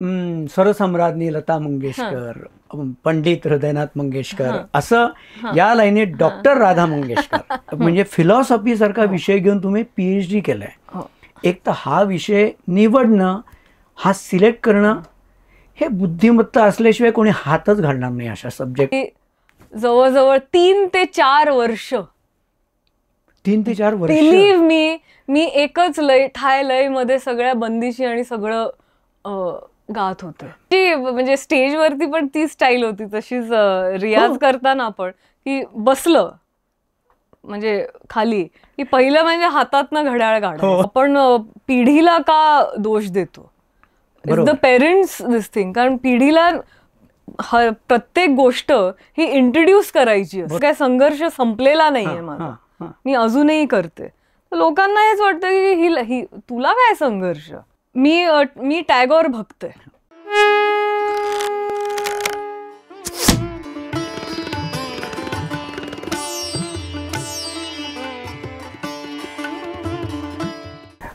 स्वरसम्राज्ञी लता मंगेशकर, पंडित हृदयनाथ मंगेशकर, असं या लाईनीत डॉक्टर राधा मंगेशकर, म्हणजे फिलॉसॉफी सारखा विषय घेऊन तुम्ही PhD केलाय. एक तर हा विषय निवडणं, हा सिलेक्ट करणं, हे बुद्धिमत्ता असल्याशिवाय कोणी हातच घालणार नाही अशा सब्जेक्ट. जवळजवळ 3 ते 4 वर्ष. 3 ते 4 वर्ष. बिलीव्ह मी एकच लय ठाय लय मध्ये सगळ्या बंदिशी आणि सगळं गात होते. म्हणजे स्टेजवरती पण ती स्टाईल होती तशीच. रियाज करताना आपण की बसलं म्हणजे खाली की पहिलं म्हणजे हातातनं घड्याळ काढायचं. आपण पिढीला का दोष देतो? It's the parents this thing. कारण पिढीला प्रत्येक गोष्ट ही इंट्रोड्यूस करायची असते. काय संघर्ष संपलेला नाहीये माझा, मी अजूनही करते. लोकांना हेच वाटतं की ही तुला काय संघर्ष. मी टॅगोर भक्त आहे.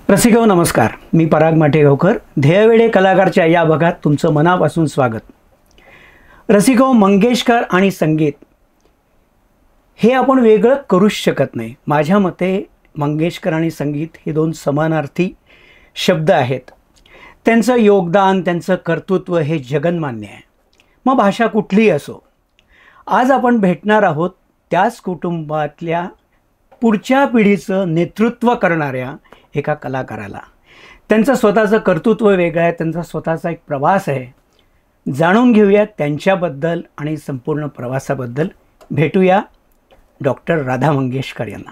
रसिको नमस्कार, मी पराग माटेगावकर. ध्येयवेडे कलाकारच्या या भागात तुमचं मनापासून स्वागत. रसिको, मंगेशकर आणि संगीत हे आपण वेगळं करूच शकत नाही. माझ्या मते मंगेशकर आणि संगीत हे 2 समानार्थी शब्द आहेत. त्यांचं योगदान, त्यांचं कर्तृत्व हे जगन्मान्य आहे. मग भाषा कुठलीही असो. आज आपण भेटणार आहोत त्याच कुटुंबातल्या पुढच्या पिढीचं नेतृत्व करणाऱ्या एका कलाकाराला. त्यांचं स्वतःचं कर्तृत्व वेगळं आहे, त्यांचा स्वतःचा एक प्रवास आहे. जाणून घेऊया त्यांच्याबद्दल आणि संपूर्ण प्रवासाबद्दल. भेटूया डॉक्टर राधा मंगेशकर यांना.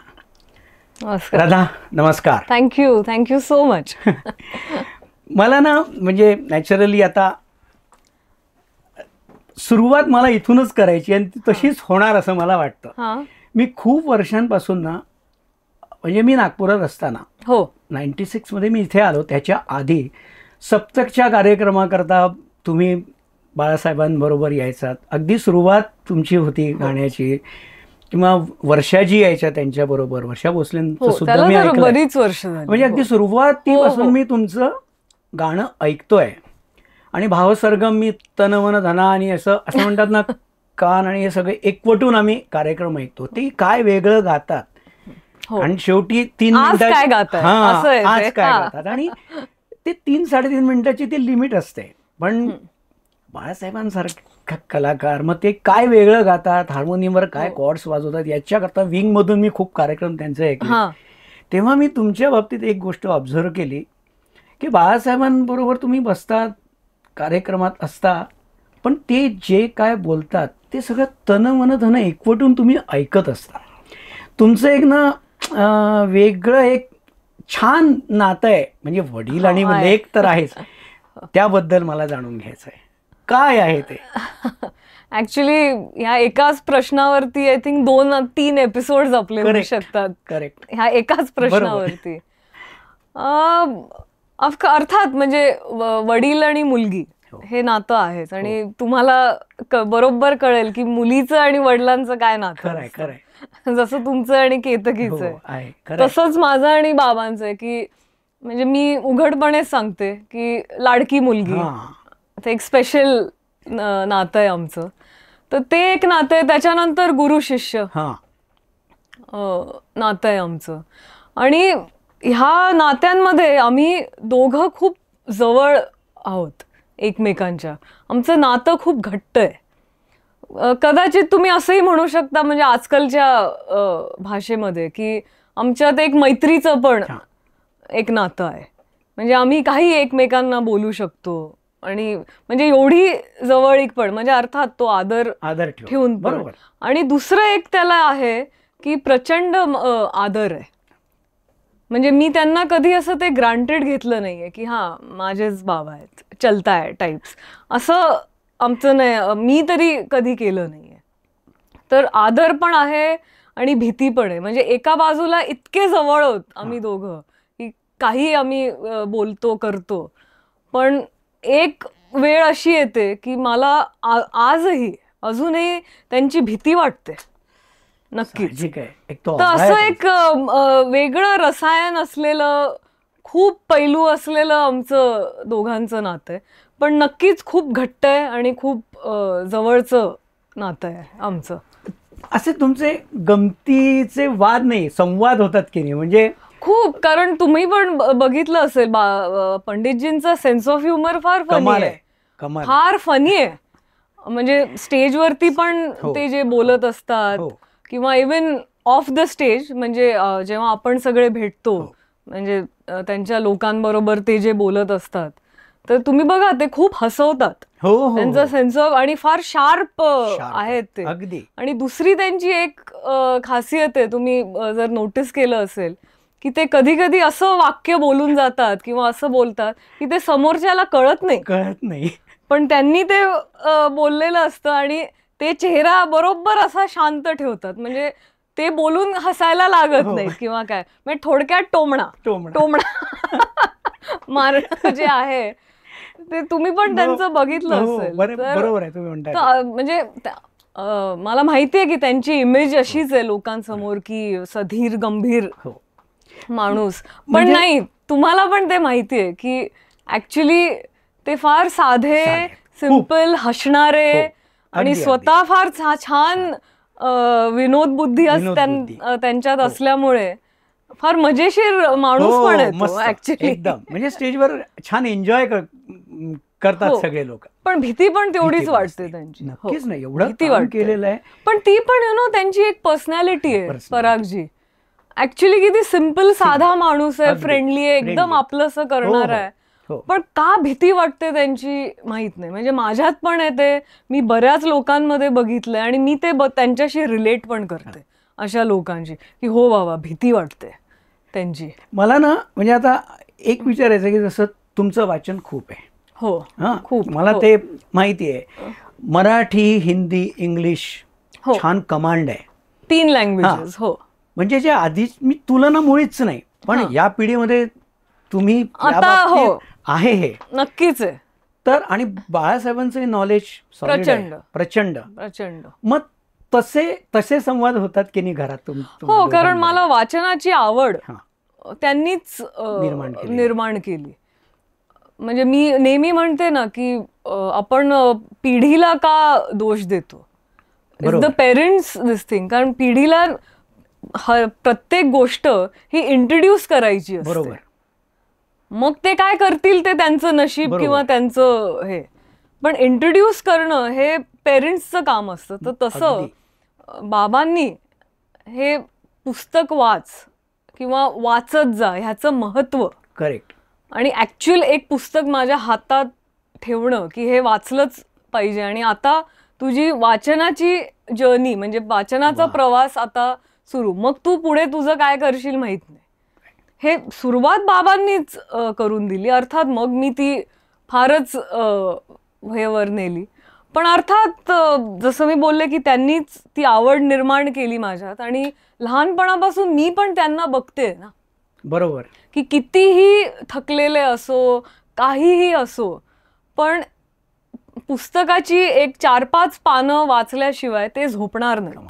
राधा, नमस्कार. Thank you so much. मला ना म्हणजे नॅचरली आता सुरुवात मला इथूनच करायची आणि ती तशीच होणार असं मला वाटतं. मी खूप वर्षांपासून ना, म्हणजे मी नागपुरात असताना 96 मध्ये मी इथे आलो. त्याच्या आधी सप्तकच्या कार्यक्रमाकरता तुम्ही बाळासाहेबांबरोबर यायचात. अगदी सुरुवात तुमची होती गाण्याची. किंवा वर्षाजी यायच्या त्यांच्याबरोबर. वर्षा भोसलेंचं सुद्धा मी ऐकलं. बरीच वर्ष झाली. म्हणजे अगदी सुरुवातीपासून मी तुमचं गाणं ऐकतोय. आणि भावसरगम मी तन मन धना आणि असं म्हणतात ना, कान आणि हे सगळे एकवटून आम्ही कार्यक्रम ऐकतो. ते काय वेगळं गातात. आणि शेवटी 3 मिनिटात आज काय गातात. आणि ते 3-3.5 मिनिटाची ती लिमिट असते. पण बाळासाहेबांसारखा कलाकार मग ते काय वेगळं गातात, हार्मोनियमवर काय कॉर्ड्स वाजवतात, याच्याकरता विंगमधून मी खूप कार्यक्रम त्यांचे ऐकले. तेव्हा मी तुमच्या बाबतीत एक गोष्ट ऑब्झर्व केली की बाळासाहेबांबरोबर तुम्ही बसतात, कार्यक्रमात असता, पण ते जे काय बोलतात ते सगळं तन मन धन एकवटून तुम्ही ऐकत असता. तुमचं एक ना वेगळं एक छान नातं आहे. म्हणजे वडील आणि लेक तर आहेच, त्याबद्दल मला जाणून घ्यायचं आहे. काय आहे ते? ऍक्च्युली ह्या एकाच प्रश्नावरती आय थिंक 2-3 एपिसोड आपले होऊ शकतात. करेक्ट. ह्या एकाच प्रश्नावरती. अर्थात म्हणजे वडील आणि मुलगी हे नातं आहेच. आणि तुम्हाला बरोबर कळेल की मुलीचं आणि वडिलांचं काय नातं आहे. जसं तुमचं आणि केतकीचं आहे तसंच माझं आणि बाबांचं आहे. की म्हणजे मी उघडपणे सांगते की लाडकी मुलगी ते एक स्पेशल नातं आहे आमचं. तर ते एक नातं आहे. त्याच्यानंतर गुरु शिष्य नातं आहे आमचं. आणि ह्या नात्यांमध्ये आम्ही दोघं खूप जवळ आहोत एकमेकांच्या. आमचं नातं खूप घट्ट आहे. कदाचित तुम्ही असंही म्हणू शकता म्हणजे आजकालच्या भाषेमध्ये की आमच्यात एक मैत्रीचं पण एक नातं आहे. म्हणजे आम्ही काही एकमेकांना बोलू शकतो. आणि म्हणजे एवढी जवळीक पण म्हणजे अर्थात तो आदर ठेवून पण. आणि दुसरं एक त्याला आहे की प्रचंड आदर आहे. म्हणजे मी त्यांना कधी असं ते ग्रांटेड घेतलं नाहीये की माझेच बाबा आहेत, चलता आहे टाईप्स, असं आमचं नाही. मी तरी कधी केलं नाहीये. तर आदर पण आहे आणि भीती पण आहे. म्हणजे एका बाजूला इतके जवळ आहोत आम्ही दोघं की काही आम्ही बोलतो करतो. पण एक वेळ अशी येते की मला आजही अजूनही त्यांची भीती वाटते. नक्कीच. तर असं एक वेगळं रसायन असलेलं, खूप पैलू असलेलं आमचं दोघांचं नातं आहे. पण नक्कीच खूप घट्ट आहे आणि खूप जवळचं नातं आहे आमचं. असे तुमचे गमतीचे वाद नाही, संवाद होतात की नाही? म्हणजे खूप, कारण तुम्ही पण बघितलं असेल पंडितजींचा सेन्स ऑफ ह्युमर फार फनी कमाल आहे, आहे, कमाल. फार फनी आहे. म्हणजे स्टेजवरती पण ते जे बोलत असतात किंवा इवन ऑफ द स्टेज, म्हणजे जेव्हा आपण सगळे भेटतो म्हणजे त्यांच्या लोकांबरोबर ते जे बोलत असतात, तर तुम्ही बघा ते खूप हसवतात. त्यांचा सेन्स ऑफ आणि फार शार्प आहेत ते अगदी. आणि दुसरी त्यांची एक खासियत आहे, तुम्ही जर नोटीस केलं असेल, की ते कधी कधी असं वाक्य बोलून जातात किंवा असं बोलतात की ते समोरच्याला कळत नाही, पण त्यांनी ते बोललेलं असतं आणि ते चेहरा बरोबर असा शांत ठेवतात. म्हणजे ते बोलून हसायला लागत नाहीत किंवा काय. म्हणजे थोडक्यात टोमणा मारणं जे आहे ते तुम्ही पण त्यांचं बघितलं असेल. बरोबर आहे तुम्ही म्हणता. म्हणजे मला माहितीये की त्यांची इमेज अशीच आहे लोकांसमोर की सधीर गंभीर माणूस, पण नाही, तुम्हाला पण ते माहितीये की ऍक्च्युली ते फार साधे सिंपल हसणारे आणि स्वतः फार छान विनोद बुद्धी त्यांच्यात असल्यामुळे फार मजेशीर माणूस पण आहे ऍक्च्युली. एकदम म्हणजे स्टेजवर छान एन्जॉय करतात सगळे लोक. पण भीती पण तेवढीच वाटते त्यांची. नक्कीच नाही, एवढं भीती केलेलं आहे. पण ती पण त्यांची एक पर्सनॅलिटी आहे परागजी. ऍक्च्युली किती सिंपल साधा माणूस आहे, फ्रेंडली आहे, एकदम आपलंसं करणारा आहे. पण का भीती वाटते त्यांची माहित नाही. म्हणजे माझ्यात पण आहे ते, मी बऱ्याच लोकांमध्ये बघितलंय आणि मी ते त्यांच्याशी रिलेट पण करते, अशा लोकांची, की हो बाबा भीती वाटते त्यांची. मला ना म्हणजे आता एक विचारायचं की जसं तुमचं वाचन खूप आहे. खूप, मला ते माहिती आहे. मराठी, हिंदी, इंग्लिश छान कमांड आहे, 3 लँग्वेजेस. म्हणजे जे आधीच मी तुलना मुळीच नाही, पण या पिढीमध्ये तुम्ही आहे हे नक्कीच आहे. तर आणि बाळासाहेबांचं नॉलेज प्रचंड प्रचंड. मग तसे संवाद होतात की नाही घरात? हो, कारण मला वाचनाची आवड त्यांनीच निर्माण केली. म्हणजे मी नेहमी म्हणते ना की आपण पिढीला का दोष देतो, it's the parents this thing. कारण पिढीला प्रत्येक गोष्ट ही इंट्रोड्यूस करायची असते. मग ते काय करतील ते त्यांचं नशीब किंवा त्यांचं हे, पण इंट्रोड्यूस करणं हे पेरेंट्सचं काम असतं. तर तसं बाबांनी हे पुस्तक वाच किंवा वाचत जा ह्याचं महत्व, करेक्ट, आणि ऍक्च्युअल एक पुस्तक माझ्या हातात ठेवणं की हे वाचलंच पाहिजे. आणि आता तुझी वाचनाची जर्नी म्हणजे वाचनाचा प्रवास आता सुरू, मग तू पुढे तुझं काय करशील माहित नाही. हे सुरुवात बाबांनीच करून दिली. अर्थात मग मी ती फारच हेवर नेली, पण अर्थात जसं मी बोलले की त्यांनीच ती आवड निर्माण केली माझ्यात. आणि लहानपणापासून मी पण त्यांना बघते ना, बरोबर, की कितीही थकलेले असो, काहीही असो, पण पुस्तकाची एक 4-5 पानं वाचल्याशिवाय ते झोपणार नाही.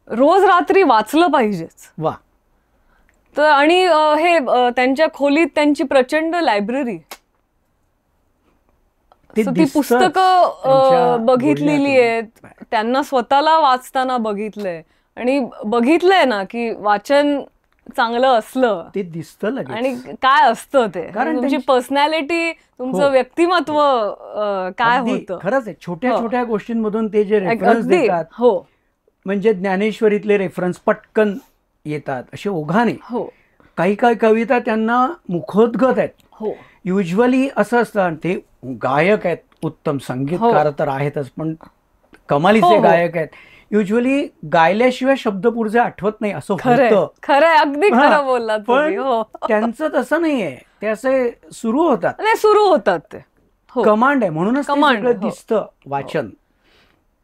रोज रात्री वाचलं पाहिजेच. वा. तर आणि हे त्यांच्या खोलीत त्यांची प्रचंड लायब्ररी, ती पुस्तकं बघितलेली आहेत, त्यांना स्वतःला वाचताना बघितलंय आणि बघितलंय ना की वाचन चांगलं असलं ते दिसतं लगेच. आणि काय असतं ते, कारण तुमची पर्सनॅलिटी, तुमचं व्यक्तिमत्व काय होतं. खरंच आहे, छोट्या छोट्या गोष्टींमधून ते जे रेफरन्स देतात, म्हणजे ज्ञानेश्वरीतले रेफरन्स पटकन येतात, असे ओघाने. काही काही कविता त्यांना मुखोद्गत आहेत. युजली असं असतं, ते गायक आहेत, उत्तम संगीतकार तर आहेतच, पण कमालीचे गायक आहेत. युजली गायल्याशिवाय शब्द पुढचे आठवत नाही असं होतं. खरंय, अगदी खरं बोललात. पण त्यांचं तसं नाहीये, ते असे सुरू होतात ते कमांड आहे, म्हणूनच सगळं दिसतं वाचन.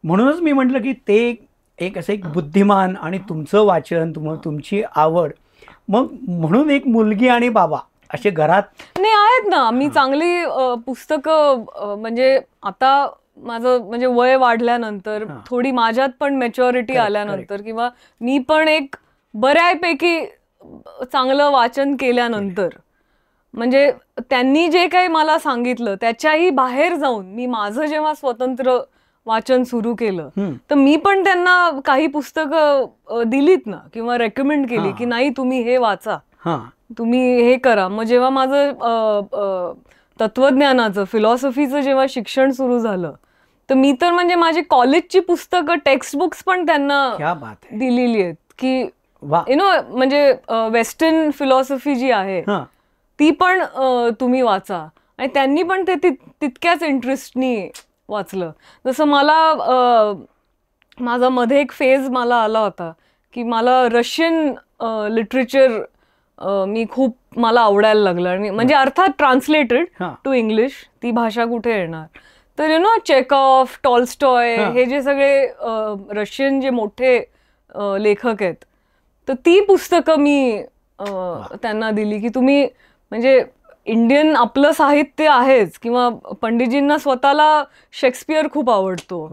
म्हणूनच मी म्हटलं की ते एक असं एक बुद्धिमान आणि तुमचं वाचन, तुमची आवड, मग म्हणून एक मुलगी आणि बाबा असे घरात नाही आहेत ना. मी चांगली पुस्तकं, म्हणजे आता माझं म्हणजे वय वाढल्यानंतर, थोडी माझ्यात पण मॅच्युरिटी आल्यानंतर, किंवा मी पण एक बऱ्यापैकी चांगलं वाचन केल्यानंतर, म्हणजे त्यांनी जे काही मला सांगितलं त्याच्याही बाहेर जाऊन मी माझं जेव्हा स्वतंत्र वाचन सुरू केलं तर मी पण त्यांना काही पुस्तकं दिलीत ना किंवा रेकमेंड केली की नाही तुम्ही हे वाचा, तुम्ही हे करा. मग जेव्हा माझं तत्वज्ञानाचं फिलॉसॉफीचं जेव्हा शिक्षण सुरू झालं तर मी तर म्हणजे माझी कॉलेजची पुस्तकं टेक्स्ट बुक्स पण त्यांना दिलेली आहेत की म्हणजे वेस्टर्न फिलॉसॉफी जी आहे ती पण तुम्ही वाचा. आणि त्यांनी पण ते तितक्याच इंटरेस्टनी वाचलं. जसं मला माझा मध्ये एक फेज मला आला होता की मला रशियन लिटरेचर मला आवडायला लागलं. आणि म्हणजे अर्थात ट्रान्सलेटेड टू इंग्लिश, ती भाषा कुठे येणार. तर चेकॉफ, टॉल्स्टॉय हे जे सगळे रशियन जे मोठे लेखक आहेत तर ती पुस्तकं मी त्यांना दिली की तुम्ही म्हणजे इंडियन आपलं साहित्य आहेच किंवा पंडितजींना स्वतःला शेक्सपियर खूप आवडतो,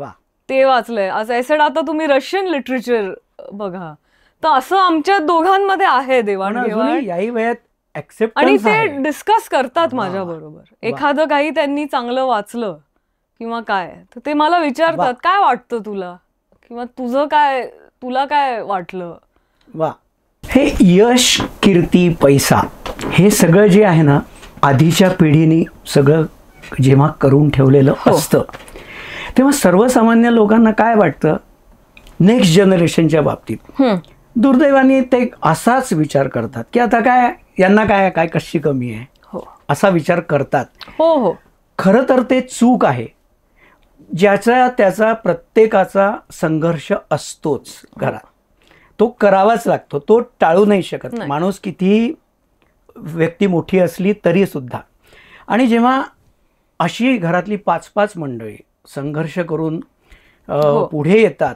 ते वाचलंय. आज ऐसेड आता तुम्ही रशियन लिटरेचर बघा. तर असं आमच्या दोघांमध्ये आहे देवाणघेवाण. याही वयात आणि ते डिस्कस करतात माझ्या बरोबर. एखादं काही त्यांनी चांगलं वाचलं किंवा काय तर ते मला विचारतात काय वाटतं तुला किंवा तुला काय वाटलं. वा, हे यश, कीर्ती, पैसा हे सगळं जे आहे ना आधीच्या पिढीने सगळं जेव्हा करून ठेवलेलं असतं तेव्हा सर्वसामान्य लोकांना काय वाटतं नेक्स्ट जनरेशनच्या बाबतीत दुर्दैवाने ते असाच विचार करतात की आता काय यांना काय कशी कमी आहे असा विचार करतात. खरं तर ते चूक आहे. ज्याचा त्याचा प्रत्येकाचा संघर्ष असतोच घरात, तो करावाच लागतो, तो टाळू नाही शकत. माणूस कितीही व्यक्ती मोठी असली तरी सुद्धा. आणि जेव्हा अशी घरातली 5-5 मंडळी संघर्ष करून पुढे येतात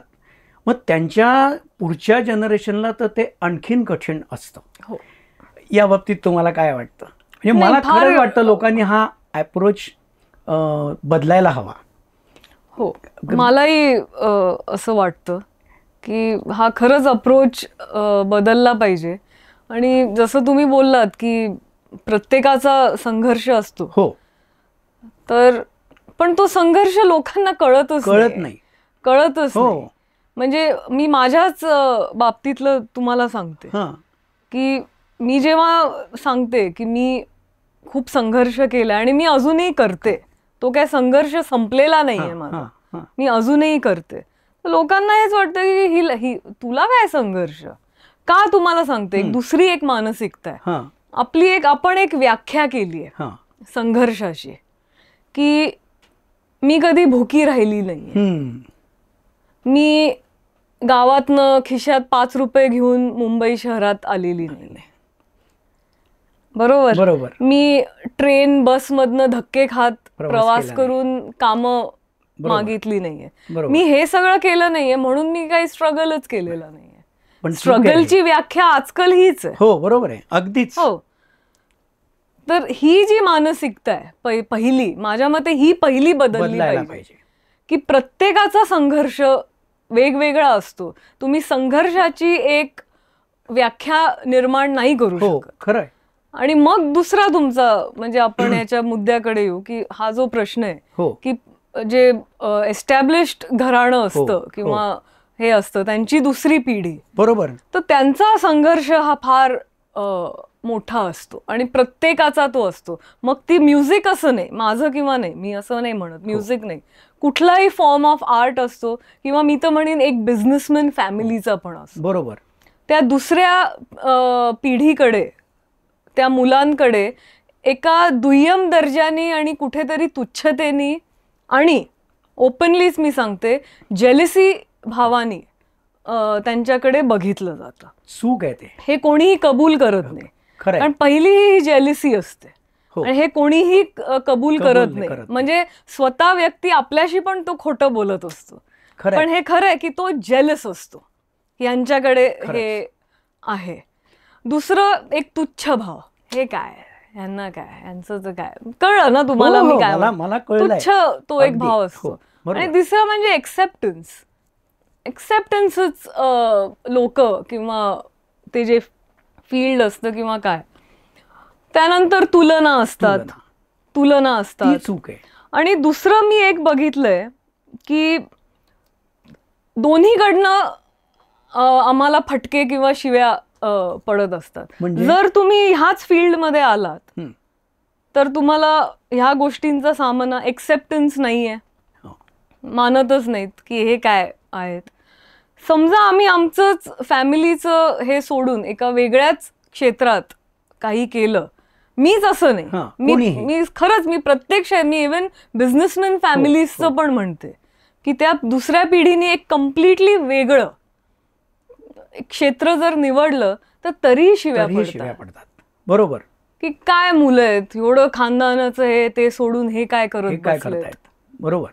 मग त्यांच्या पुढच्या जनरेशनला तर ते आणखीन कठीण असतं. या बाबतीत तुम्हाला काय वाटतं? म्हणजे मला खरंच वाटतं लोकांनी हा अप्रोच बदलायला हवा. हो, मलाही असं वाटतं की हा खरंच अप्रोच बदलला पाहिजे. आणि जसं तुम्ही बोललात की प्रत्येकाचा संघर्ष असतो. तर पण तो संघर्ष लोकांना कळतच नाही. म्हणजे मी माझ्याच बाबतीतलं तुम्हाला सांगते की मी जेव्हा सांगते की मी खूप संघर्ष केला आणि मी अजूनही करते, तो काय संघर्ष संपलेला नाहीये माझा, मी अजूनही करते. लोकांना हेच वाटतं की ही तुला काय संघर्ष का. तुम्हाला सांगते दुसरी एक मानसिकता आहे आपण एक व्याख्या केली आहे संघर्षाची की मी कधी भुकी राहिली नाही, मी गावातनं खिशात 5 रुपये घेऊन मुंबई शहरात आलेली नाही, बरोबर. मी ट्रेन बस मधनं धक्के खात प्रवास करून कामं मागितली नाहीये, मी हे सगळं केलं नाहीये म्हणून मी काही स्ट्रगलच केलेलं नाहीये. पण स्ट्रगलची व्याख्या आजकाल हीच आहे. हो, बरोबर आहे, अगदीच. तर ही जी मानसिकता आहे पहिली, माझ्या मते ही पहिली बदलली पाहिजे की प्रत्येकाचा संघर्ष वेगवेगळा असतो. तुम्ही संघर्षाची एक व्याख्या निर्माण नाही करू शकत. खरंय. आणि मग दुसरा तुमचा म्हणजे आपण याच्या मुद्द्याकडे येऊ की हा जो प्रश्न आहे की जे एस्टॅब्लिश्ड घराणं असतं किंवा हे असतं त्यांची दुसरी पिढी, बरोबर, तर त्यांचा संघर्ष हा फार मोठा असतो आणि प्रत्येकाचा तो असतो. मग ती म्युझिक असं नाही, माझं किंवा नाही, मी असं नाही म्हणत म्युझिक नाही, कुठलाही फॉर्म ऑफ आर्ट असतो किंवा मी तर म्हणेन एक बिझनेसमॅन फॅमिलीचा पण असतो, बरोबर. त्या दुसऱ्या पिढीकडे, त्या मुलांकडे एका दुय्यम दर्जाने आणि कुठेतरी तुच्छतेने आणि ओपनलीच मी सांगते जेलिसी भावानी त्यांच्याकडे बघितलं जातं. चूक आहे ते, हे कोणीही कबूल करत नाही. कारण पहिली ही जेलिसी असते आणि हे कोणीही कबूल करत नाही. म्हणजे स्वतः व्यक्ती आपल्याशी पण तो खोटं बोलत असतो, पण हे खरं आहे की तो जेलस असतो, यांच्याकडे हे आहे. दुसरं एक तुच्छ भाव, हे काय यांना काय, यांचं तर काय, कळलं ना तुम्हाला मी काय, मला तुच्छ तो एक भाव असतो. आणि तिसरं म्हणजे एक्सेप्टन्सच लोक किंवा ते जे फील्ड असतं किंवा काय त्यानंतर तुलना असतात. ती चूक आहे. आणि दुसरं मी एक बघितलंय की दोन्हीकडनं आम्हाला फटके किंवा शिव्या पडत असतात. जर तुम्ही ह्याच फील्डमध्ये आलात तर तुम्हाला ह्या गोष्टींचा सामना, एक्सेप्टन्स नाहीये, मानतच नाहीत की हे काय आहेत. समजा आम्ही आमचंच फॅमिलीचं हे सोडून एका वेगळ्याच क्षेत्रात काही केलं, मीच असं नाही, मी खरंच मी प्रत्यक्ष मी इव्हन बिझनेसमॅन फॅमिलीजचं पण म्हणते की त्या दुसऱ्या पिढीने एक कम्प्लिटली वेगळं क्षेत्र जर निवडलं तर तरीही शिव्या पडतात. बरोबर. की काय मुलं आहेत, एवढं खानदानाचं हे ते सोडून हे काय करतायत. बरोबर.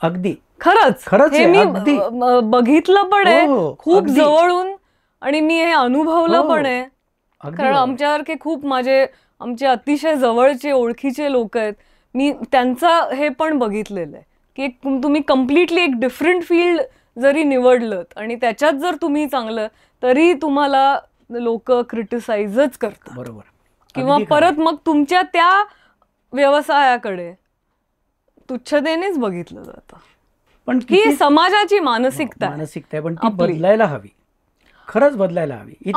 अगदी खरंच हे मी बघितलं पण आहे खूप जवळून आणि मी हे अनुभवलं पण आहे. कारण आमच्यासारखे खूप आमचे अतिशय जवळचे ओळखीचे लोक आहेत, मी त्यांचं हे पण बघितलेलं आहे की तुम्ही कम्प्लिटली एक डिफरंट फील्ड जरी निवडलं आणि त्याच्यात जर तुम्ही चांगलं तरी तुम्हाला लोक क्रिटिसाइजच करतात. बरोबर. किंवा परत मग तुमच्या त्या व्यवसायाकडे तुच्छतेनेच बघितलं जातं. पण ही समाजाची मानसिकता आहे, पण ती बदलायला हवी, खरंच बदलायला हवी.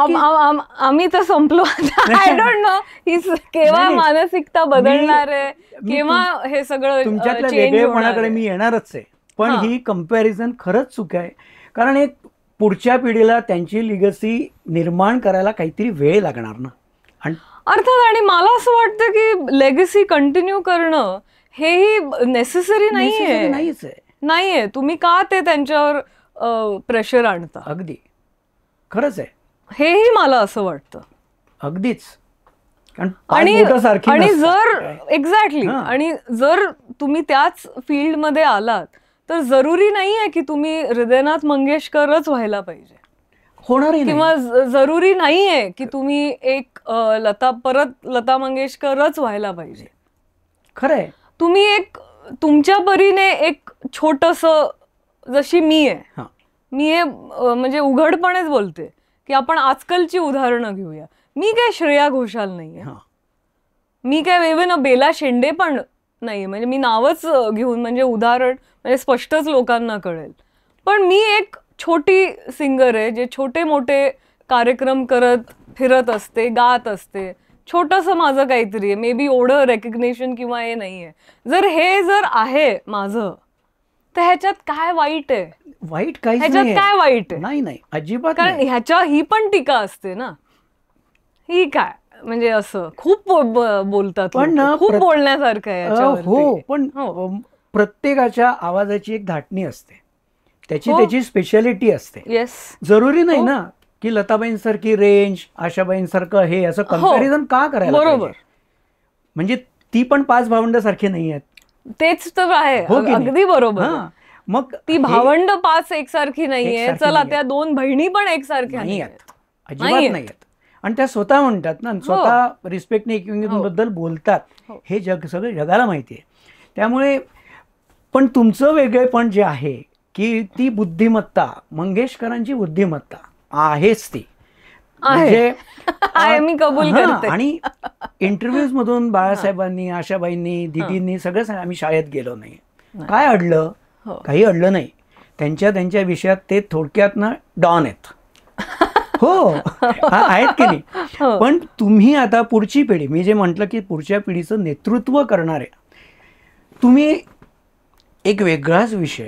आम्ही तर संपलो. आय डोंट नो ही केव्हा मानसिकता बदलणार आहे, केव्हा हे सगळं तुमच्यातल्या वेगळेपणाकडे मी येणारच आहे. पण ही कंपॅरिझन खरंच चूक आहे. कारण एक पुढच्या पिढीला त्यांची लिगसी निर्माण करायला काहीतरी वेळ लागणार ना. अर्थात. आणि मला असं वाटतं की लेगसी कंटिन्यू करणं हेही नेसेसरी नाहीये. तुम्ही का ते त्यांच्यावर प्रेशर आणता. अगदी खरंच आहे, हेही मला असं वाटतं. अगदीच. आणि जर एक्झॅक्टली आणि जर तुम्ही त्याच फील्डमध्ये आलात तर जरुरी नाहीये की तुम्ही हृदयनाथ मंगेशकरच व्हायला पाहिजे, होणार किंवा जरुरी नाहीये की तुम्ही एक लता मंगेशकरच व्हायला पाहिजे. खरंय. तुम्ही एक तुमच्या परीने एक छोटंसं, जशी मी हे म्हणजे उघडपणेच बोलते की आपण आजकालची उदाहरणं घेऊया. मी काय श्रेया घोषाल नाहीये, मी काय इव्हन बेला शेंडे पण नाही, म्हणजे मी नावच घेऊन म्हणजे उदाहरण म्हणजे स्पष्टच लोकांना कळेल. पण मी एक छोटी सिंगर आहे जे छोटे मोठे कार्यक्रम करत फिरत असते, गात असते. छोटंसं माझं काहीतरी आहे, मे बी एवढं रेकग्नेशन किंवा हे नाहीये. जर आहे माझं तर ह्याच्यात काय वाईट आहे? वाईट काही ह्याच्यात काय वाईट आहे? नाही अजिबात. कारण ह्याच्या ही पण टीका असते ना, ही काय म्हणजे असं खूप बोलतात, पण खूप बोलण्यासारखं आहे याच्यावरती. हो, पण प्रत्येकाच्या आवाजाची एक धाटणी असते, त्याची स्पेशालिटी असते. येस. जरुरी नाही ना की लताबाईंसारखी रेंज, आशाबाईंसारखं हे असं कंपॅरिझन का करायला. बरोबर. म्हणजे ती पण 5 भावंड सारखी नाही आहेत. तेच तर आहे. अगदी बरोबर. मग ती भावंड 5 एकसारखी नाहीये. चला, त्या 2 बहिणी पण एकसारख्या नाही आहेत, अजिबात नाही आहेत. आणि त्या स्वतः म्हणतात ना, स्वतः रिस्पेक्टने एकमेकांबद्दल बोलतात. हे सगळं जगाला माहिती आहे. त्यामुळे पण तुमचं वेगळेपण जे आहे की ती बुद्धिमत्ता, मंगेशकरांची बुद्धिमत्ता आहेच ती. म्हणजे मी कबूल करते. आणि इंटरव्ह्यूज मधून बाळासाहेबांनी, आशाबाईंनी, दिदींनी सगळं आम्ही शाळेत गेलो नाही. काय अडलं? काही अडलं नाही. त्यांच्या विषयात ते थोडक्यात ना डॉन आहेत. हो, आहेत की नाही. पण तुम्ही आता पुढची पिढी, मी जे म्हटलं की पुढच्या पिढीचं नेतृत्व करणारे, तुम्ही एक वेगळाच विषय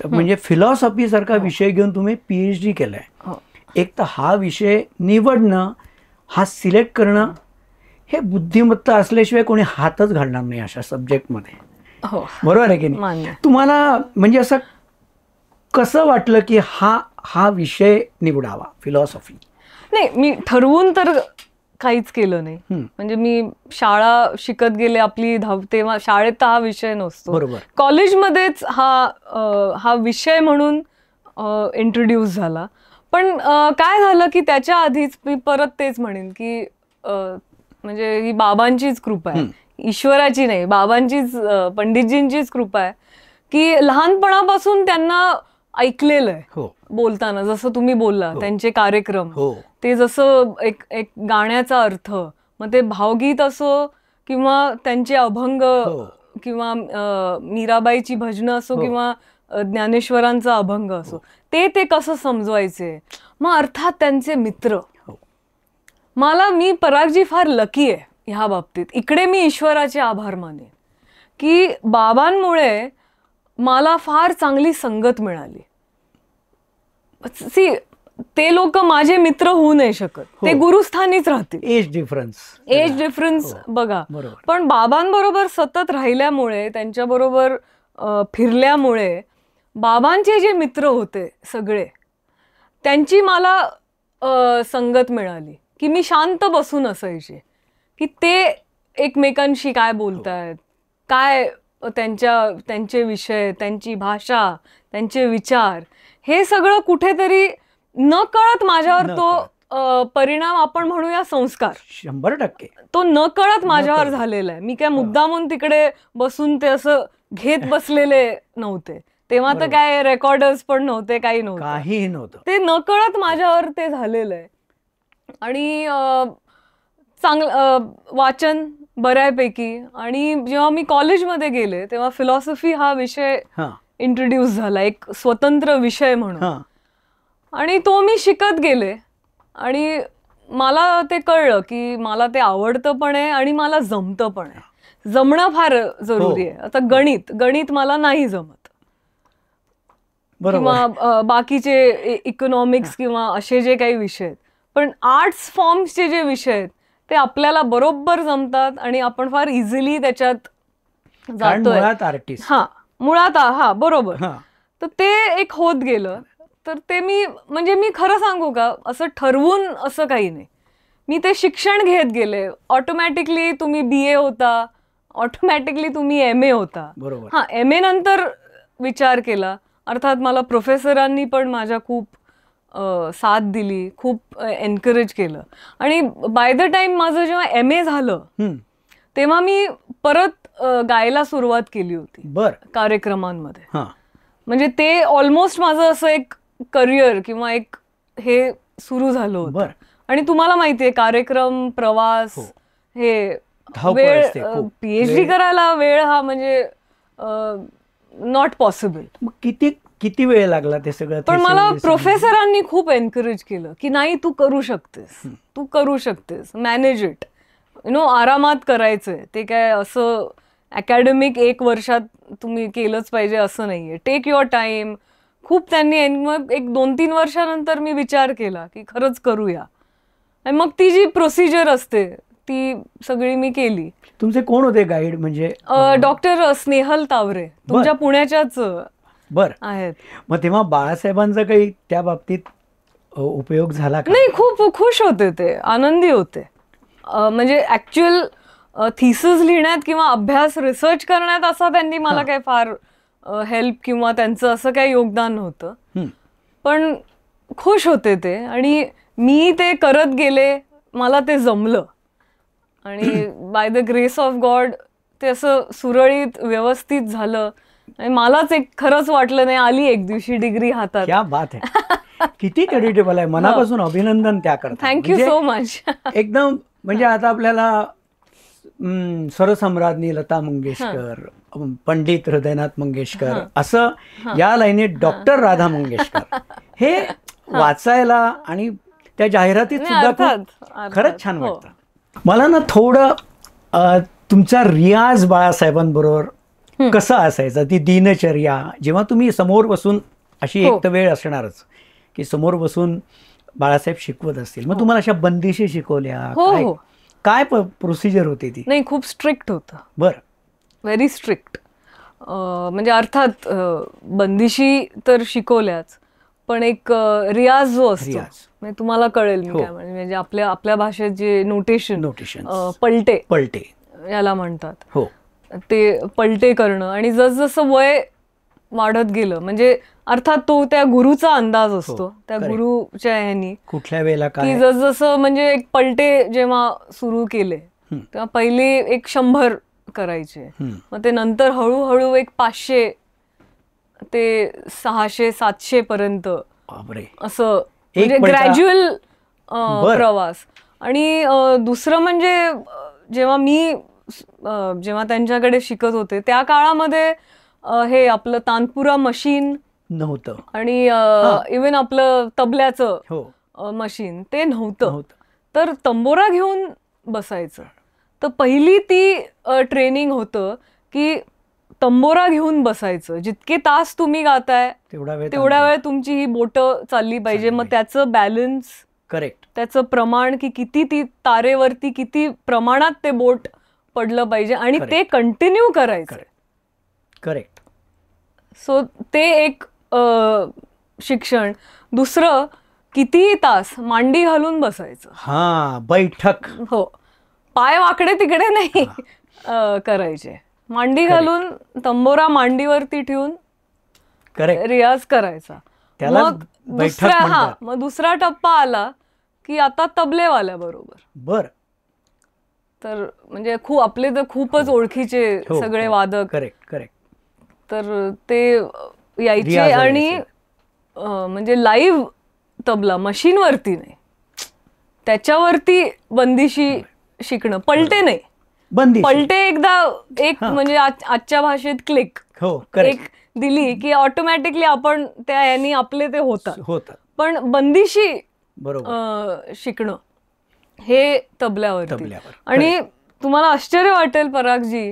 म्हणजे फिलॉसॉफी सारखा विषय घेऊन तुम्ही PhD केलाय. एक तर हा विषय निवडणं, हा सिलेक्ट करणं, हे बुद्धिमत्ता असल्याशिवाय कोणी हातच घालणार नाही अशा सब्जेक्टमध्ये. बरोबर आहे की नाही. तुम्हाला म्हणजे असं कसं वाटलं की हा विषय निवडावा, फिलॉसॉफी? नाही, मी ठरवून तर काहीच केलं नाही. म्हणजे मी शाळा शिकत गेले आपली, तेव्हा शाळेत तर हा विषय नसतो. बरोबर. कॉलेजमध्येच हा विषय म्हणून इंट्रोड्यूस झाला. पण काय झालं की त्याच्या आधीच मी परत तेच म्हणेन की म्हणजे ही बाबांचीच कृपा आहे, ईश्वराची नाही, बाबांचीच, पंडितजींचीच कृपा आहे की लहानपणापासून त्यांना ऐकलेलं आहे बोलताना. जसं तुम्ही बोलला, त्यांचे कार्यक्रम ते जसं एक एक गाण्याचा अर्थ, मग ते भावगीत असो किंवा त्यांचे अभंग किंवा मीराबाईची भजनं असो किंवा ज्ञानेश्वरांचा अभंग असो, ते कसं समजवायचे. मग अर्थात त्यांचे मित्र. मी परागजी फार लकी आहे ह्या बाबतीत. इकडे मी ईश्वराचे आभार माने की बाबांमुळे मला फार चांगली संगत मिळाली. सी, ते लोक माझे मित्र होऊ नाही शकत, ते गुरुस्थानीच राहतील. एज डिफरन्स बघा. पण बाबांबरोबर सतत राहिल्यामुळे, त्यांच्याबरोबर फिरल्यामुळे बाबांचे जे मित्र होते सगळे, त्यांची मला संगत मिळाली की मी शांत बसून असायचे की ते एकमेकांशी काय बोलतायत, काय त्यांचे विषय, त्यांची भाषा, त्यांचे विचार, हे सगळं कुठेतरी न कळत माझ्यावर तो परिणाम, आपण म्हणूया संस्कार, 100% तो न कळत माझ्यावर झालेला आहे. मी काय मुद्दामून तिकडे बसून ते असं घेत बसलेले नव्हते. तेव्हा तर काय रेकॉर्डर्स पण नव्हते, काही नव्हतं. ते न कळत माझ्यावर ते झालेलं आहे. आणि चांगलं वाचन बऱ्यापैकी. आणि जेव्हा मी कॉलेजमध्ये गेले तेव्हा फिलॉसॉफी हा विषय इंट्रोड्यूस झाला, एक स्वतंत्र विषय म्हणून. आणि तो मी शिकत गेले आणि मला ते कळलं की मला ते आवडतं पण आहे आणि मला जमतं पण आहे. जमणं फार जरुरी आहे. आता गणित मला नाही जमत, किंवा बाकीचे इकॉनॉमिक्स किंवा असे जे काही विषय आहेत. पण आर्ट्स फॉर्म्सचे जे विषय आहेत ते आपल्याला बरोबर जमतात आणि आपण फार इझिली त्याच्यात जातोय. मुळात बरोबर. तर ते एक होत गेलं. तर ते मी खरं सांगू का, असं ठरवून असं काही नाही. मी ते शिक्षण घेत गेले. ऑटोमॅटिकली तुम्ही BA होता, ऑटोमॅटिकली तुम्ही MA होता. MA नंतर विचार केला. अर्थात मला प्रोफेसरांनी पण माझ्या खूप साथ दिली, खूप एनकरेज केलं. आणि बाय द टाइम माझं जेव्हा MA झालं तेव्हा मी परत गायला सुरुवात केली होती कार्यक्रमांमध्ये. म्हणजे ते ऑलमोस्ट माझं असं एक करिअर किंवा एक हे सुरू झालं होतं. आणि तुम्हाला माहितीये, कार्यक्रम, प्रवास, हे वेळ, PhD करायला वेळ हा म्हणजे नॉट पॉसिबल. किती वेळ लागला ते सगळं? पण मला प्रोफेसरांनी खूप एनकरेज केलं की नाही, तू करू शकतेस, मॅनेज इट, आरामात करायचंय. ते काय असं अकॅडमिक 1 वर्षात तुम्ही केलंच पाहिजे असं नाहीये. Take your time. खूप त्यांनी. मग एक 2-3 वर्षानंतर मी विचार केला की खरंच करूया. आणि मग ती जी प्रोसिजर असते ती सगळी मी केली. तुमचे कोण होते गाईड? म्हणजे डॉक्टर स्नेहल तावरे, तुमच्या पुण्याच्याच आहेत. मग तेव्हा बाळासाहेबांचा काही त्या बाबतीत उपयोग झाला का? नाही, खूप खुश होते ते, आनंदी होते. म्हणजे ऍक्च्युअल थिसिस लिहिण्यात किंवा अभ्यास, रिसर्च करण्यात असा त्यांनी मला काही फार हेल्प किंवा त्यांचं असं काही योगदान नव्हतं. पण खुश होते ते. आणि मी ते करत गेले, मला ते जमलं. आणि by the grace of God ते असं सुरळीत व्यवस्थित झालं. आणि मलाच एक खरंच वाटलं नाही, आली एक दिवशी डिग्री हातात. क्या बात आहे. किती क्रेडिटेबल आहे. मनापासून अभिनंदन त्याकरता. Thank you so much. एकदम म्हणजे आता आपल्याला स्वरसम्राज्ञी लता मंगेशकर, पंडित हृदयनाथ मंगेशकर, असं या लाईनीत डॉक्टर राधा मंगेशकर हे वाचायला आणि त्या जाहिरातीत सुद्धा खरंच छान वाटतं. मला ना थोडं तुमचा रियाज बाळासाहेबांबरोबर कसा असायचा, ती दिनचर्या, जेव्हा तुम्ही समोर बसून, अशी एक तर वेळ असणारच की समोर बसून बाळासाहेब शिकवत असतील, मग तुम्हाला अशा बंदिशी शिकवल्या, काय प्रोसिजर होती ती? नाही, खूप स्ट्रिक्ट होतं. Very strict. म्हणजे अर्थात बंदिशी तर शिकवल्याच, पण एक रियाज जो असतो, म्हणजे तुम्हाला कळेल मी काय म्हणजे आपल्या भाषेत जे नोटेशन पलटे याला म्हणतात, ते पलटे करणं. आणि जसजसं वय वाढत गेलं, म्हणजे अर्थात तो त्या गुरुचा अंदाज असतो, त्या गुरुच्या ह्यानी कुठल्या वेळेला की जसजसं म्हणजे एक पलटे जेव्हा सुरू केले तेव्हा पहिले एक 100 करायचे, मग ते नंतर हळूहळू एक 500 ते 600-700 पर्यंत असं, म्हणजे ग्रॅज्युअल प्रवास. आणि दुसरं म्हणजे जेव्हा त्यांच्याकडे शिकत होते त्या काळामध्ये हे आपलं तानपुरा मशीन नव्हतं आणि इव्हन आपलं तबल्याचं मशीन ते नव्हतं. तर तंबोरा घेऊन बसायचं. तर पहिली ती ट्रेनिंग होतं की तंबोरा घेऊन बसायचं. जितके तास तुम्ही गाताय तेवढा वेळ तुमची ही बोटं चालली पाहिजे. मग त्याचं बॅलन्स करेक्ट, त्याचं प्रमाण की किती ती तारेवरती किती प्रमाणात ते बोट पडलं पाहिजे आणि ते कंटिन्यू करायचं. करेक्ट. सो ते एक शिक्षण. दुसरं किती तास मांडी घालून बसायचं. बैठक. हो, पाय वाकडे तिकडे नाही करायचे. मांडी घालून तंबोरा मांडीवरती ठेवून रियाज करायचा. मग दुसरा टप्पा आला की आता तबलेवाल्या बरोबर. तर म्हणजे आपले तर खूपच ओळखीचे सगळे वादक. करेक्ट. तर ते यायचे आणि म्हणजे लाईव्ह तबला मशीनवरती नाही, त्याच्यावरती बंदिशी शिकणं. पलटे नाही, पलटे एकदा म्हणजे आजच्या भाषेत क्लिक एक दिली की ऑटोमॅटिकली आपण त्या यांनी आपले ते होतात. पण बंदिशी शिकणं हे तबल्यावर. आणि तुम्हाला आश्चर्य वाटेल परागजी,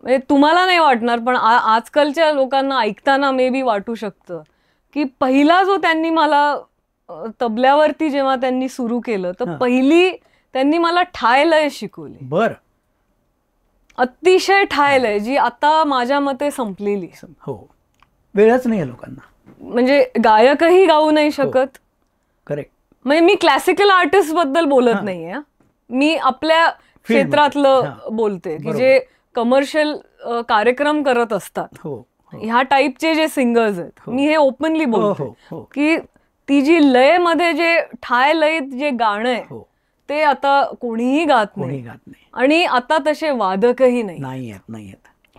म्हणजे तुम्हाला नाही वाटणार पण आजकालच्या लोकांना ऐकताना मे बी वाटू शकतं की पहिला जो त्यांनी मला तबल्यावरती जेव्हा त्यांनी सुरू केलं तर पहिली त्यांनी मला ठाय लय शिकवली. अतिशय ठाय लय, जी आता माझ्या मते संपलेली. वेळच नाही लोकांना, म्हणजे गायकही गाऊ नाही शकत. करेक्ट. म्हणजे मी क्लासिकल आर्टिस्ट बद्दल बोलत नाहीये, मी आपल्या क्षेत्रातलं बोलते की जे कमर्शियल कार्यक्रम करत असतात ह्या टाईपचे जे सिंगर्स आहेत. मी हे ओपनली बोलते की ती जी लय मध्ये जे ठाय लयीत जे गाणं आहे ते आता कोणीही गात नाही. आणि आता तसे वादकही नाही.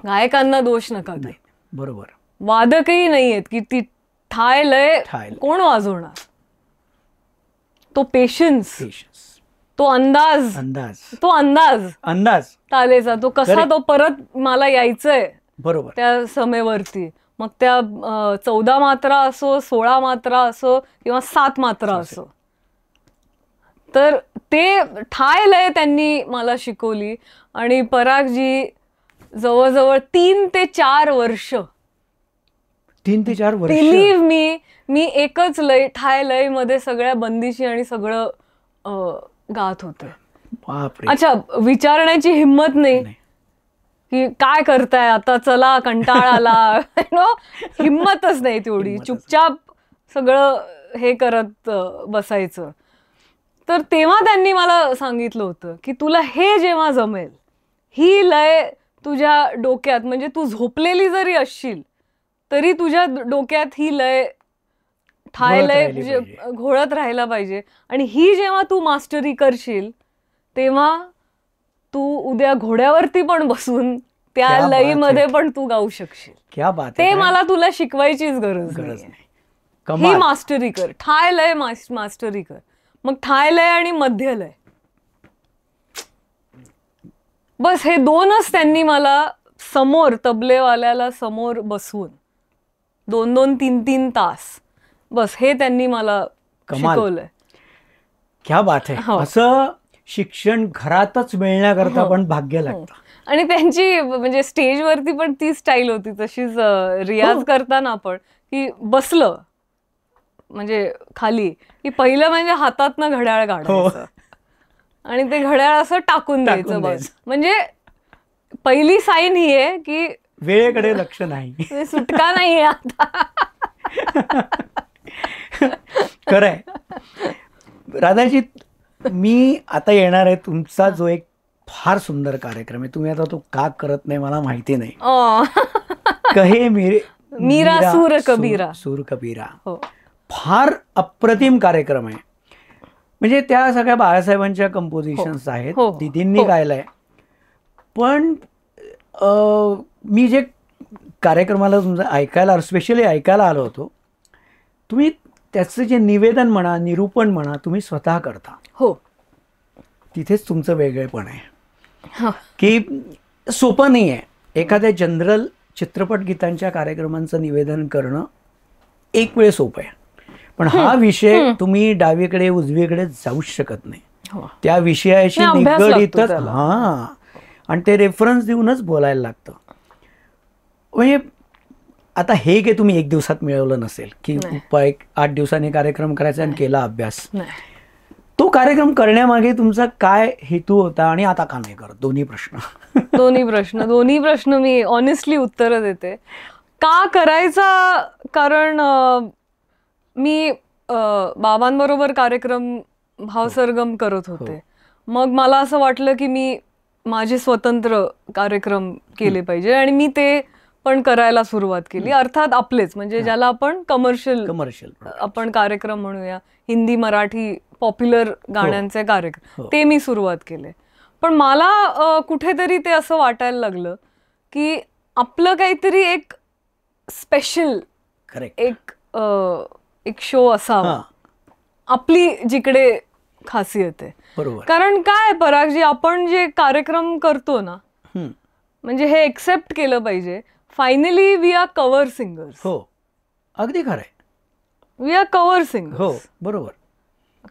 गायकांना दोष नका देऊ. बरोबर. वादकही नाही आहेत की ती ठाय लय कोण वाजवणार. तो पेशन्स, तो अंदाज तालेचा, तो कसा तो परत मला यायचंय बरोबर त्या समेवरती. मग त्या 14 मात्रा असो, 16 मात्रा असो किंवा 7 मात्रा असो. तर ते ठाय लय त्यांनी मला शिकवली. आणि परागजी जवळजवळ 3 ते 4 वर्ष बिलीव्ह मी एकच लय ठाय लय मध्ये सगळ्या बंदिशी आणि सगळं गात होते. अच्छा, विचारण्याची हिंमत नाही की काय करताय आता, चला कंटाळा आला. हिंमतच नाही तेवढी. चुपचाप सगळं हे करत बसायचं. तर तेव्हा त्यांनी मला सांगितलं होतं की तुला हे जेव्हा जमेल, ही लय तुझ्या डोक्यात, म्हणजे तू झोपलेली जरी असशील तरी तुझ्या डोक्यात ही लय ठाय लय घोळत राहायला पाहिजे. आणि ही जेव्हा तू मास्टरी करशील तेव्हा तू उद्या घोड्यावरती पण बसून त्या लयीमध्ये पण तू गाऊ शकशील. ते मला तुला शिकवायचीच गरज नाही. ही मास्टरी कर, ठाय लय मास्टरी कर. मग ठाय लय आणि मध्य लय, बस हे दोनच त्यांनी मला समोर तबलेवाल्याला समोर बसवून 2-2, 3-3 तास बस हे त्यांनी मला शिकवलंय. क्या बात आहे. असं शिक्षण घरातच मिळण्याकरता पण भाग्य लागतं. आणि त्यांची म्हणजे स्टेजवरती पण ती स्टाईल होती तशीच. रियाज करताना पण की बसलं म्हणजे खाली की पहिलं म्हणजे हातातनं घड्याळ काढायचं आणि ते घड्याळ असं टाकून द्यायचं. बस म्हणजे पहिली साईन ही आहे की वेळेकडे लक्ष नाही, सुटका नाहीये आता. खरंय. राधाजी, मी आता येणार आहे तुमचा जो एक फार सुंदर कार्यक्रम आहे. तुम्ही आता तो का करत नाही मला माहिती नाही. कहे मीरा सूर कबीरा फार अप्रतिम कार्यक्रम आहे. म्हणजे त्या सगळ्या बाळासाहेबांच्या कंपोजिशन्स आहेत, दिदींनी गायलाय. पण मी जे कार्यक्रमाला तुमचं ऐकायला, स्पेशली ऐकायला आलो होतो, तुम्ही त्याचं जे निवेदन म्हणा, निरूपण म्हणा, तुम्ही स्वतः करता. हो. तिथेच तुमचं वेगळेपण आहे हा. की सोपं नाही आहे. एखाद्या जनरल चित्रपट गीतांच्या कार्यक्रमांचं निवेदन करणं एक वेळ सोपं आहे, पण हा विषय तुम्ही डावीकडे उजवीकडे जाऊच शकत नाही. हो. त्या विषयाशी नाही, अभ्यास लागतो निगडीतच त्याला. हां, आणि ते रेफरन्स देऊनच बोलायला लागतं. म्हणजे आता हे काही तुम्ही एक दिवसात मिळवलं नसेल की नाही. 8 दिवसांनी कार्यक्रम करायचा आणि केला अभ्यास. नाही. तो कार्यक्रम करण्यामागे तुमचा काय हेतू होता आणि आता का नाही करत? दोन्ही दोन्ही प्रश्न मी ऑनेस्टली उत्तर देते. का करायचा? कारण मी बाबांबरोबर कार्यक्रम भावसरगम करत होते. मग मला असं वाटलं की मी माझे स्वतंत्र कार्यक्रम केले पाहिजे आणि मी ते पण करायला सुरुवात केली. अर्थात आपलेच, म्हणजे ज्याला आपण कमर्शियल आपण कार्यक्रम म्हणूया, हिंदी मराठी पॉप्युलर गाण्यांचे कार्यक्रम, ते मी सुरुवात केले. पण मला कुठेतरी ते असं वाटायला लागलं की आपलं काहीतरी एक स्पेशल एक शो असावा, आपली जिकडे खासियत आहे. बरोबर. कारण काय परागजी, आपण जे कार्यक्रम करतो ना, म्हणजे हे एक्सेप्ट केलं पाहिजे, finally we are cover singers. हो, अगदी खरं आहे. We are cover singers. हो, बरोबर.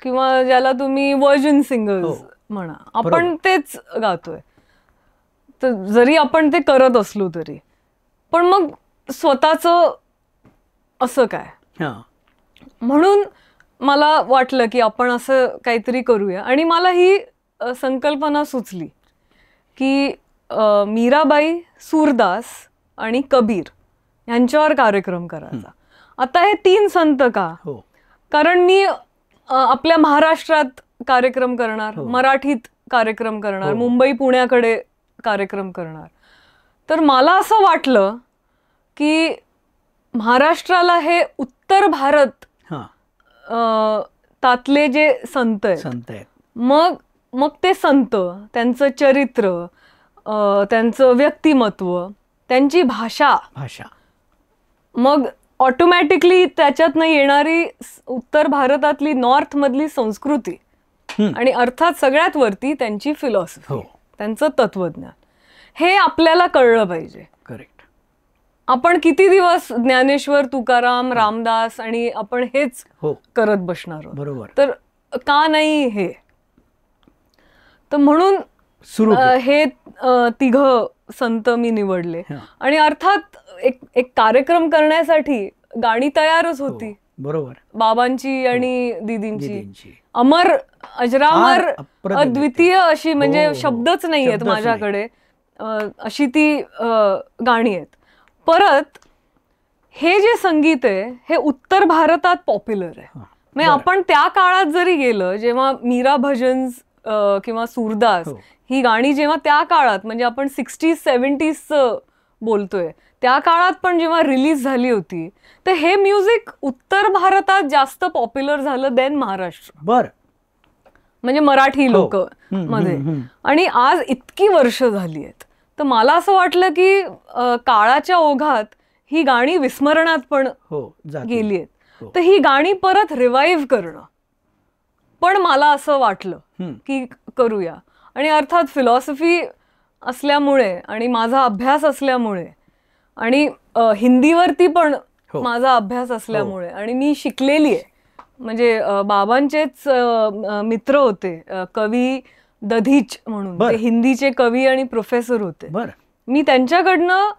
किंवा ज्याला तुम्ही व्हर्जन सिंगर्स म्हणा, आपण तेच गातोय. तर जरी आपण ते करत असलो तरी, पण मग स्वतःचं असं काय, म्हणून मला वाटलं की आपण असं काहीतरी करूया. आणि मला ही संकल्पना सुचली की मीराबाई, सूरदास आणि कबीर यांच्यावर कार्यक्रम करायचा. आता हे 3 संत का? कारण मी आपल्या महाराष्ट्रात कार्यक्रम करणार, मराठीत कार्यक्रम करणार, मुंबई पुण्याकडे कार्यक्रम करणार. तर मला असं वाटलं की महाराष्ट्राला हे उत्तर भारत तातले जे संत आहेत, मग ते संत, त्यांचं चरित्र, त्यांचं व्यक्तिमत्व, त्यांची भाषा, मग ऑटोमॅटिकली त्याच्यातनं येणारी उत्तर भारतातली, नॉर्थ मधली संस्कृती, आणि अर्थात सगळ्यात वरती त्यांची फिलॉसॉफी, त्यांचं तत्वज्ञान, हे आपल्याला कळलं पाहिजे. करेक्ट. आपण किती दिवस ज्ञानेश्वर, तुकाराम, रामदास आणि आपण हेच करत बसणार आहोत. बरोबर. तर का नाही हे? तर म्हणून हे 3 संत मी निवडले. आणि अर्थात एक कार्यक्रम करण्यासाठी गाणी तयारच होती. बरोबर. बाबांची आणि दीदींची अमर, अजरामर, अद्वितीय अशी, म्हणजे शब्दच नाही आहेत माझ्याकडे, अशी ती गाणी आहेत. परत हे जे संगीत आहे हे उत्तर भारतात पॉप्युलर आहे. म्हणजे आपण त्या काळात जरी गेलं, जेव्हा मीरा भजन्स किंवा सूरदास ही गाणी जेव्हा त्या काळात, म्हणजे आपण 60s 70s बोलतोय, त्या काळात पण जेव्हा रिलीज झाली होती, तर हे म्युझिक उत्तर भारतात जास्त पॉप्युलर झालं देन महाराष्ट्र. म्हणजे मराठी लोक मध्ये. आणि आज इतकी वर्ष झाली आहेत, तर मला असं वाटलं की काळाच्या ओघात ही गाणी विस्मरणात पण गेली आहेत. तर ही गाणी परत रिवाईव्ह करणं पण मला असं वाटलं की करूया. आणि अर्थात फिलॉसॉफी असल्यामुळे आणि माझा अभ्यास असल्यामुळे आणि हिंदीवरती पण माझा अभ्यास असल्यामुळे आणि मी शिकलेली आहे, म्हणजे बाबांचेच मित्र होते कवी दधीच म्हणून, ते हिंदीचे कवी आणि प्रोफेसर होते. मी त्यांच्याकडनं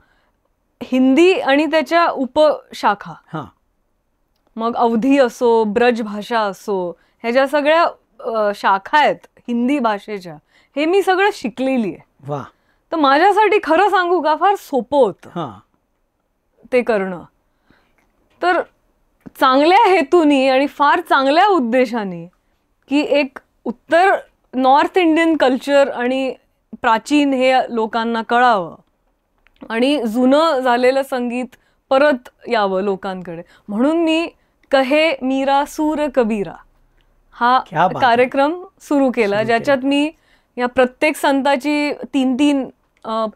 हिंदी आणि त्याच्या उपशाखा, मग अवधी असो, ब्रज भाषा असो, ह्या ज्या सगळ्या शाखा आहेत हिंदी भाषेच्या, हे मी सगळं शिकलेली आहे. तर माझ्यासाठी खरं सांगू का, फार सोपं होतं ते करणं. तर चांगल्या हेतूनी आणि फार चांगल्या उद्देशाने की एक उत्तर नॉर्थ इंडियन कल्चर आणि प्राचीन हे लोकांना कळावं आणि जुनं झालेलं संगीत परत यावं लोकांकडे, म्हणून मी कहे मीरा सूर कबीरा हा कार्यक्रम सुरू केला, ज्याच्यात मी या प्रत्येक संताची 3-3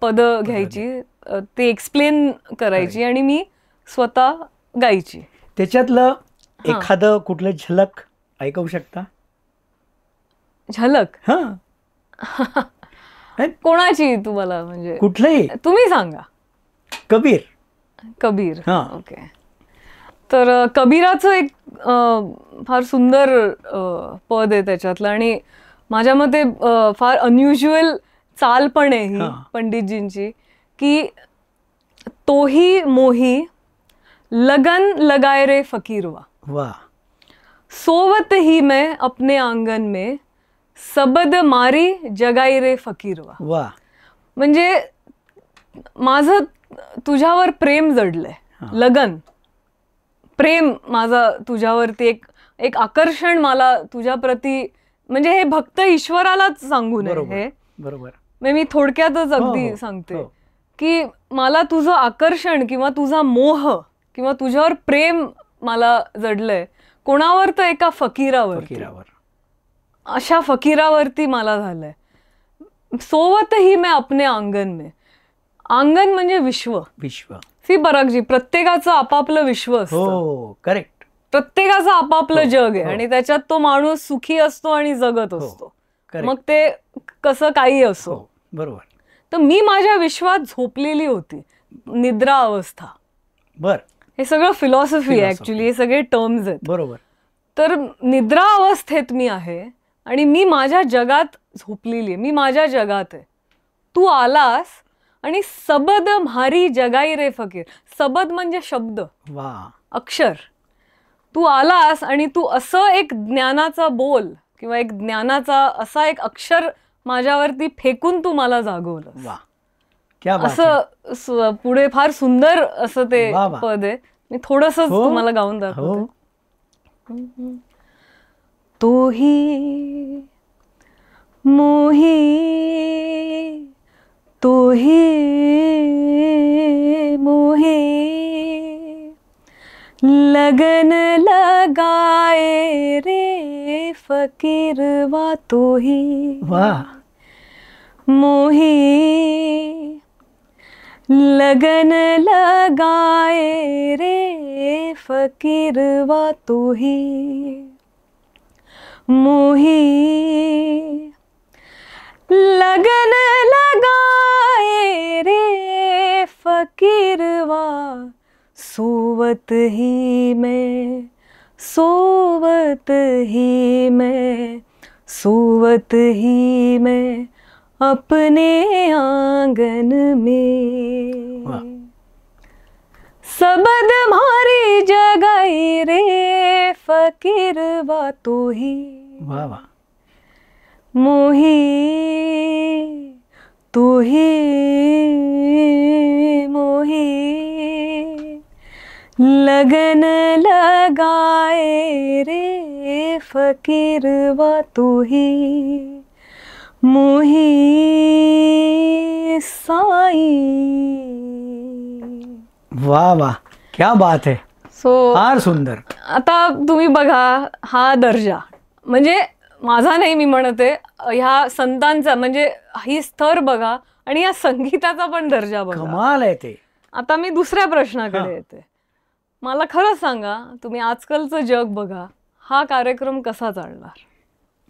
पदं घ्यायची, ते एक्सप्लेन करायची आणि मी स्वतः गायची. त्याच्यातलं एखादं कुठलं झलक ऐकवू शकता? झलक हा कोणाची तुम्हाला, म्हणजे कुठलंही. तुम्ही सांगा. कबीर. कबीर. हा. ओके. तर कबीराचं एक फार सुंदर पद आहे त्याच्यातलं, आणि माझ्या मते फार अनयुज्युअल चाल पण आहे ही पंडितजींची, की तोही मोही लगन लगाए रे फकीरवा, वा. सोवत ही मैं अपने आंगन में, सबद मारी जगाई रे फकीरवा. वा. म्हणजे माझं तुझ्यावर प्रेम जडलंय, लगन प्रेम माझा तुझ्यावरती, एक आकर्षण मला तुझ्याप्रती, म्हणजे हे भक्त ईश्वरालाच सांगू नये हे. बरोबर. मी थोडक्यातच अगदी सांगते की मला तुझं आकर्षण किंवा तुझा मोह किंवा तुझ्यावर प्रेम मला जडलंय. कोणावर? तर एका फकीरावर. अशा फकीरावरती मला झालंय. सोवत ही मैं अपने आंगन में. आंगण म्हणजे विश्व. सी परागजी, प्रत्येकाचं आपापलं विश्व असतं. करेक्ट. प्रत्येकाचं आपापलं जग आहे आणि त्याच्यात तो माणूस सुखी असतो आणि जगत असतो. मग ते कसं काही असो. बरोबर. तर मी माझ्या विश्वात झोपलेली होती, निद्रा अवस्था. बर. हे सगळं फिलॉसॉफी आहे ऍक्च्युली, हे सगळे टर्म्स आहेत. बरोबर. तर निद्रा अवस्थेत मी आहे आणि मी माझ्या जगात झोपलेली आहे, मी माझ्या जगात आहे. तू आलास आणि सबद म्हारी जगाई रे फकीर. सबद म्हणजे शब्द, अक्षर. तू आलास आणि तू असं एक ज्ञानाचा बोल किंवा एक ज्ञानाचा असा एक अक्षर माझ्यावरती फेकून तू मला जागवलं. असं पुढे फार सुंदर असं ते पद आहे. मी थोडंसं तुम्हाला गाऊन दाखवते. तोही मोही तोही मोही लगन लगाए रे फकीरवा. तोही मोही लगन लगाए रे फकीरवा. तोही मोही लगन लगाए रे फकीरवा. सोवत ही मैं, सोवत ही मैं, सोवत ही मैं अपने आंगन में. सबद मारी जगाई रे फकीरवा. तोही मोही तोही मोही लगन लगाए रे फकीरवा. तोही मोही साई. वा, क्या बात आहे. फार सुंदर. आता तुम्ही बघा, हा दर्जा म्हणजे माझा नाही, मी म्हणते ह्या संतांचा, म्हणजे ही स्तर बघा आणि या संगीताचा पण दर्जा बघा. कमाल आहे ते. आता मी दुसऱ्या प्रश्नाकडे येते. मला खरं सांगा, तुम्ही आजकालचं जग बघा, हा कार्यक्रम कसा चालणार?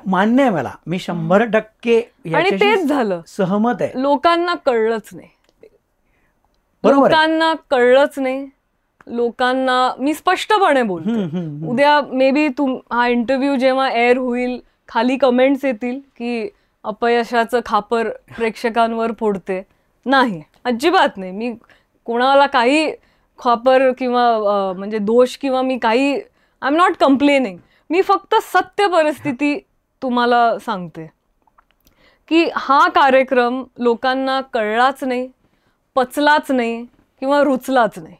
मान्य आहे मला, मी 100% आणि तेच झालं, सहमत आहे. लोकांना कळलंच नाही. लोकांना कळलंच नाही. लोकांना मी स्पष्टपणे बोलते, उद्या मे बी हा इंटरव्ह्यू जेव्हा एअर होईल, खाली कमेंट्स येतील की अपयशाचं खापर प्रेक्षकांवर फोडते. नाही, अजिबात नाही. मी कोणाला काही खापर किंवा म्हणजे दोष किंवा मी काही, आय एम नॉट कंप्लेनिंग. मी फक्त सत्य परिस्थिती तुम्हाला सांगते की हा कार्यक्रम लोकांना कळलाच नाही, पचलाच नाही किंवा रुचलाच नाही.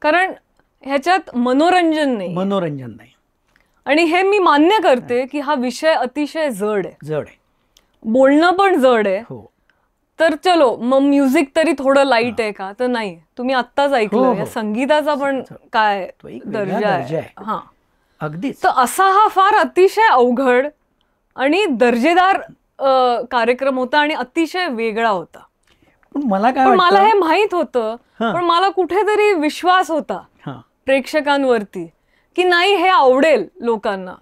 कारण ह्याच्यात मनोरंजन नाही. आणि हे मी मान्य करते की हा विषय अतिशय जड आहे, बोलणं पण जड आहे. तर चलो, मग म्युझिक तरी थोडं लाईट आहे का? तर नाही. तुम्ही आत्ताच ऐकलं, या संगीताचा पण काय दर्जा आहे. हा, अगदीच. तर असा हा फार अतिशय अवघड आणि दर्जेदार कार्यक्रम होता आणि अतिशय वेगळा होता. मला हे माहित होतं, पण मला कुठेतरी विश्वास होता प्रेक्षकांवरती की नाही हे आवडेल लोकांना.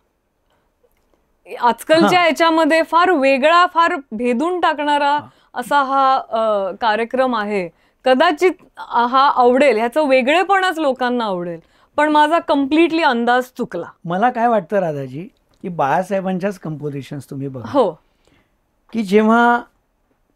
आजकालच्या याच्यामध्ये फार वेगळा, फार भेदून टाकणारा असा हा कार्यक्रम आहे. कदाचित हा आवडेल, ह्याचं वेगळेपणच लोकांना आवडेल, पण माझा कम्प्लिटली अंदाज चुकला. मला काय वाटतं राधाजी, की बाळासाहेबांच्याच कंपोजिशन्स तुम्ही बघा, हो, की जेव्हा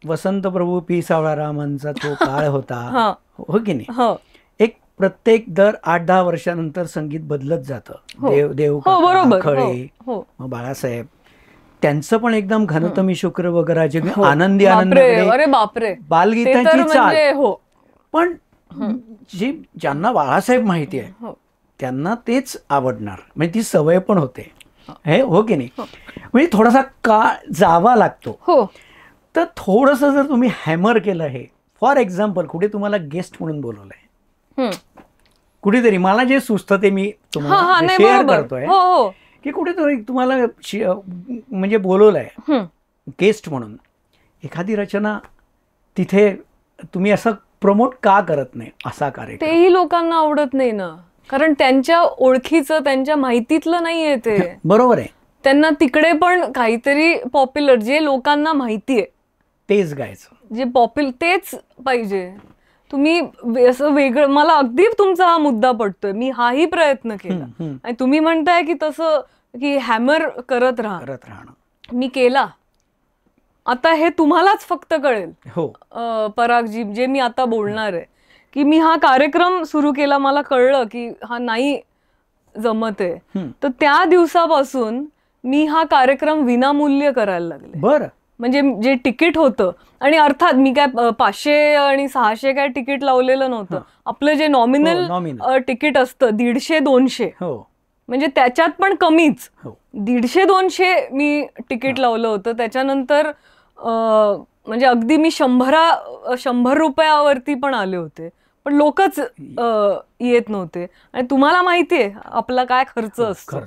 वसंत प्रभू पी सावळारामांचा तो काळ होता, हो की नाही, हो, एक प्रत्येक दर 8-10 वर्षानंतर संगीत बदलत जातं. हो. देव हो, बरोबर. खळे, हो. मग बाळासाहेब, त्यांचं पण एकदम घनतमी शुक्र वगैरे जे हो. आनंदी बापरे, आनंद, अरे बापरे, बालगीतांची चाल. म्हणजे हो, पण ज्यांना बाळासाहेब माहिती आहे हो, त्यांना तेच आवडणार, म्हणजे ती सवय पण होते, हे हो की नाही. म्हणजे थोडासा काळ जावा लागतो. हो, तर थोडंसं जर तुम्ही हॅमर केलं, हे फॉर एक्झाम्पल कुठे तुम्हाला गेस्ट म्हणून बोलवलंय, कुठेतरी मला जे सुचतं ते मी तुम्हाला शेअर करतोय, की कुठेतरी तुम्हाला म्हणजे बोलवलंय गेस्ट म्हणून, एखादी रचना तिथे तुम्ही असं प्रमोट का करत नाही असा कार्यक्रम? तेही लोकांना आवडत नाही ना, कारण त्यांच्या ओळखीचं, त्यांच्या माहितीतलं नाहीये ते. बरोबर आहे. त्यांना तिकडे पण काहीतरी पॉप्युलर, जे लोकांना माहितीये तेच गायचं, जे पॉप्युलर तेच पाहिजे. तुम्ही असं वेगळं, मला अगदी तुमचा हा मुद्दा पडतोय, मी हाही प्रयत्न केला, आणि तुम्ही म्हणताय की तसं की हॅमर करत राहणं, मी केला. आता हे तुम्हालाच फक्त कळेल, हो परागजी, जे मी आता बोलणार आहे, की मी हा कार्यक्रम सुरू केला, मला कळलं की हा नाही जमत आहे, तर त्या दिवसापासून मी हा कार्यक्रम विनामूल्य करायला लागले. बरं. म्हणजे जे तिकीट होतं, आणि अर्थात मी काय 500 आणि 600 काय तिकीट लावलेलं नव्हतं. आपलं जे नॉमिनल तिकीट असतं 150-200, म्हणजे त्याच्यात पण कमीच, 150-200 मी तिकीट लावलं होतं. त्याच्यानंतर म्हणजे अगदी मी 100 रुपयावरती पण आले होते, पण लोकच येत नव्हते. आणि तुम्हाला माहितीये आपला काय खर्च असतो,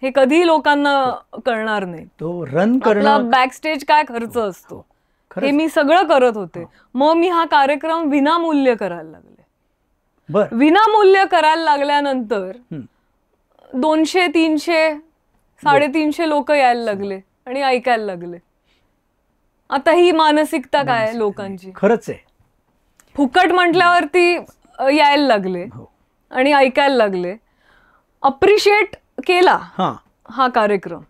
हे कधीही लोकांना कळणार नाही. तो रन करणं, बॅक स्टेज काय खर्च असतो, हे मी सगळं करत होते. मग मी हा कार्यक्रम विनामूल्य करायला लागले. विनामूल्य करायला लागल्यानंतर 200, 300, 350 लोक यायला लागले आणि ऐकायला लागले. आता ही मानसिकता काय लोकांची, खरंच आहे. फुकट म्हटल्यावरती यायला लागले आणि ऐकायला लागले. अप्रिशिएट केला हा कार्यक्रम,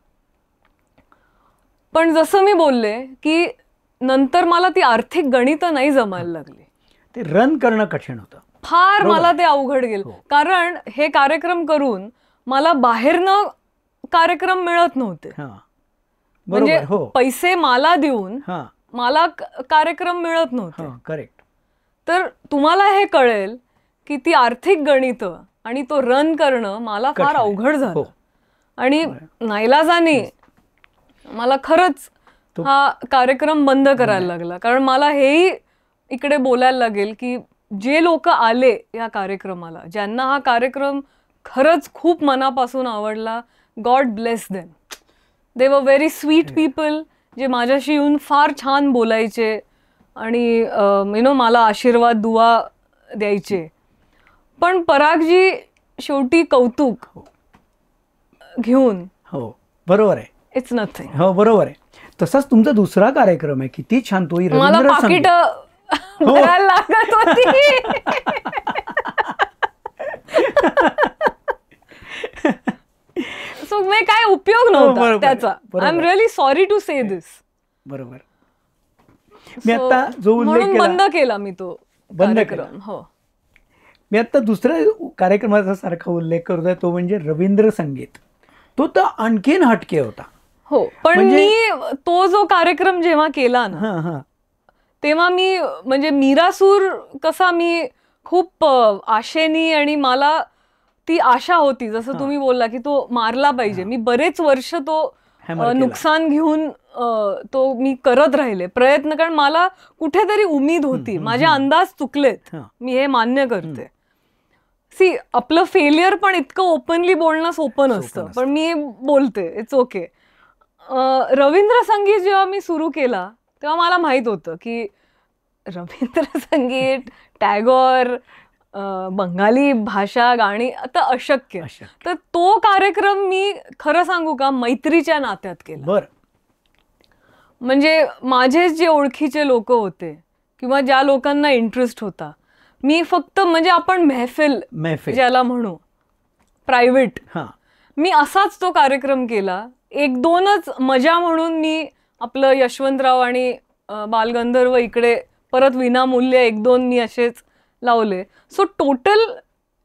पण जसं मी बोलले की नंतर मला ती आर्थिक गणित नाही जमायला लागली. ते रन करणं कठीण होतं फार, मला ते अवघड गेलं. कारण हे कार्यक्रम करून मला बाहेरनं कार्यक्रम मिळत नव्हते, म्हणजे पैसे मला देऊन मला कार्यक्रम मिळत नव्हते. करेक्ट. तर तुम्हाला हे कळेल की ती आर्थिक गणित आणि तो रन करणं मला फार अवघड झालं. आणि नाईलाजाने मला खरंच हा कार्यक्रम बंद करायला लागला. कारण मला हेही इकडे बोलायला लागेल की जे लोक आले या कार्यक्रमाला, ज्यांना हा कार्यक्रम खरंच खूप मनापासून आवडला, गॉड ब्लेस देम. दे वर व्हेरी स्वीट पीपल, जे माझ्याशी येऊन फार छान बोलायचे आणि मला आशीर्वाद दुआ द्यायचे. पण परागजी शेवटी कौतुक घेऊन, हो बरोबर आहे, इट्स नथिंग. हो बरोबर आहे. तसाच तुमचा दुसरा कार्यक्रम आहे, किती छान, तोही मला पाकिट भरायला लागत होती. सो मी काय उपयोग नव्हता त्याचा. I am really sorry to say this. बरोबर. मी आता जो उल्लेख बंद केला मी तो कार्यक्रम. हो, मी आता दुसऱ्या कार्यक्रमाचा सारखा उल्लेख करतोय, तो म्हणजे रवींद्र संगीत. तो तर आणखीन हटके होता. हो, पण मी तो जो कार्यक्रम जेव्हा केला ना, तेव्हा मी म्हणजे मीरासूर कसा मी खूप आशेनी, आणि मला ती आशा होती, जसं तुम्ही बोलला की तो मारला पाहिजे. मी बरेच वर्ष तो नुकसान घेऊन तो मी करत राहिले प्रयत्न, कारण मला कुठेतरी उमेद होती. माझे अंदाज चुकलेत, मी हे मान्य करते. सी, आपलं फेलियर पण इतकं ओपनली बोलणं सोपं नसतं, पण मी बोलते, इट्स ओके. रवींद्र संगीत जेव्हा मी सुरू केला तेव्हा मला माहित होतं की रवींद्र संगीत, टॅगोर, बंगाली भाषा गाणी आता अशक्य. तर तो कार्यक्रम मी खरं सांगू का मैत्रीच्या नात्यात केला. बर. म्हणजे माझे जे ओळखीचे लोक होते किंवा ज्या लोकांना इंटरेस्ट होता, मी फक्त म्हणजे आपण महफिल ज्याला म्हणू प्रायव्हेट, मी असाच तो कार्यक्रम केला. 1-2च मजा म्हणून मी आपलं यशवंतराव आणि बालगंधर्व इकडे परत विनामूल्य 1-2 मी असेच लावले. सो टोटल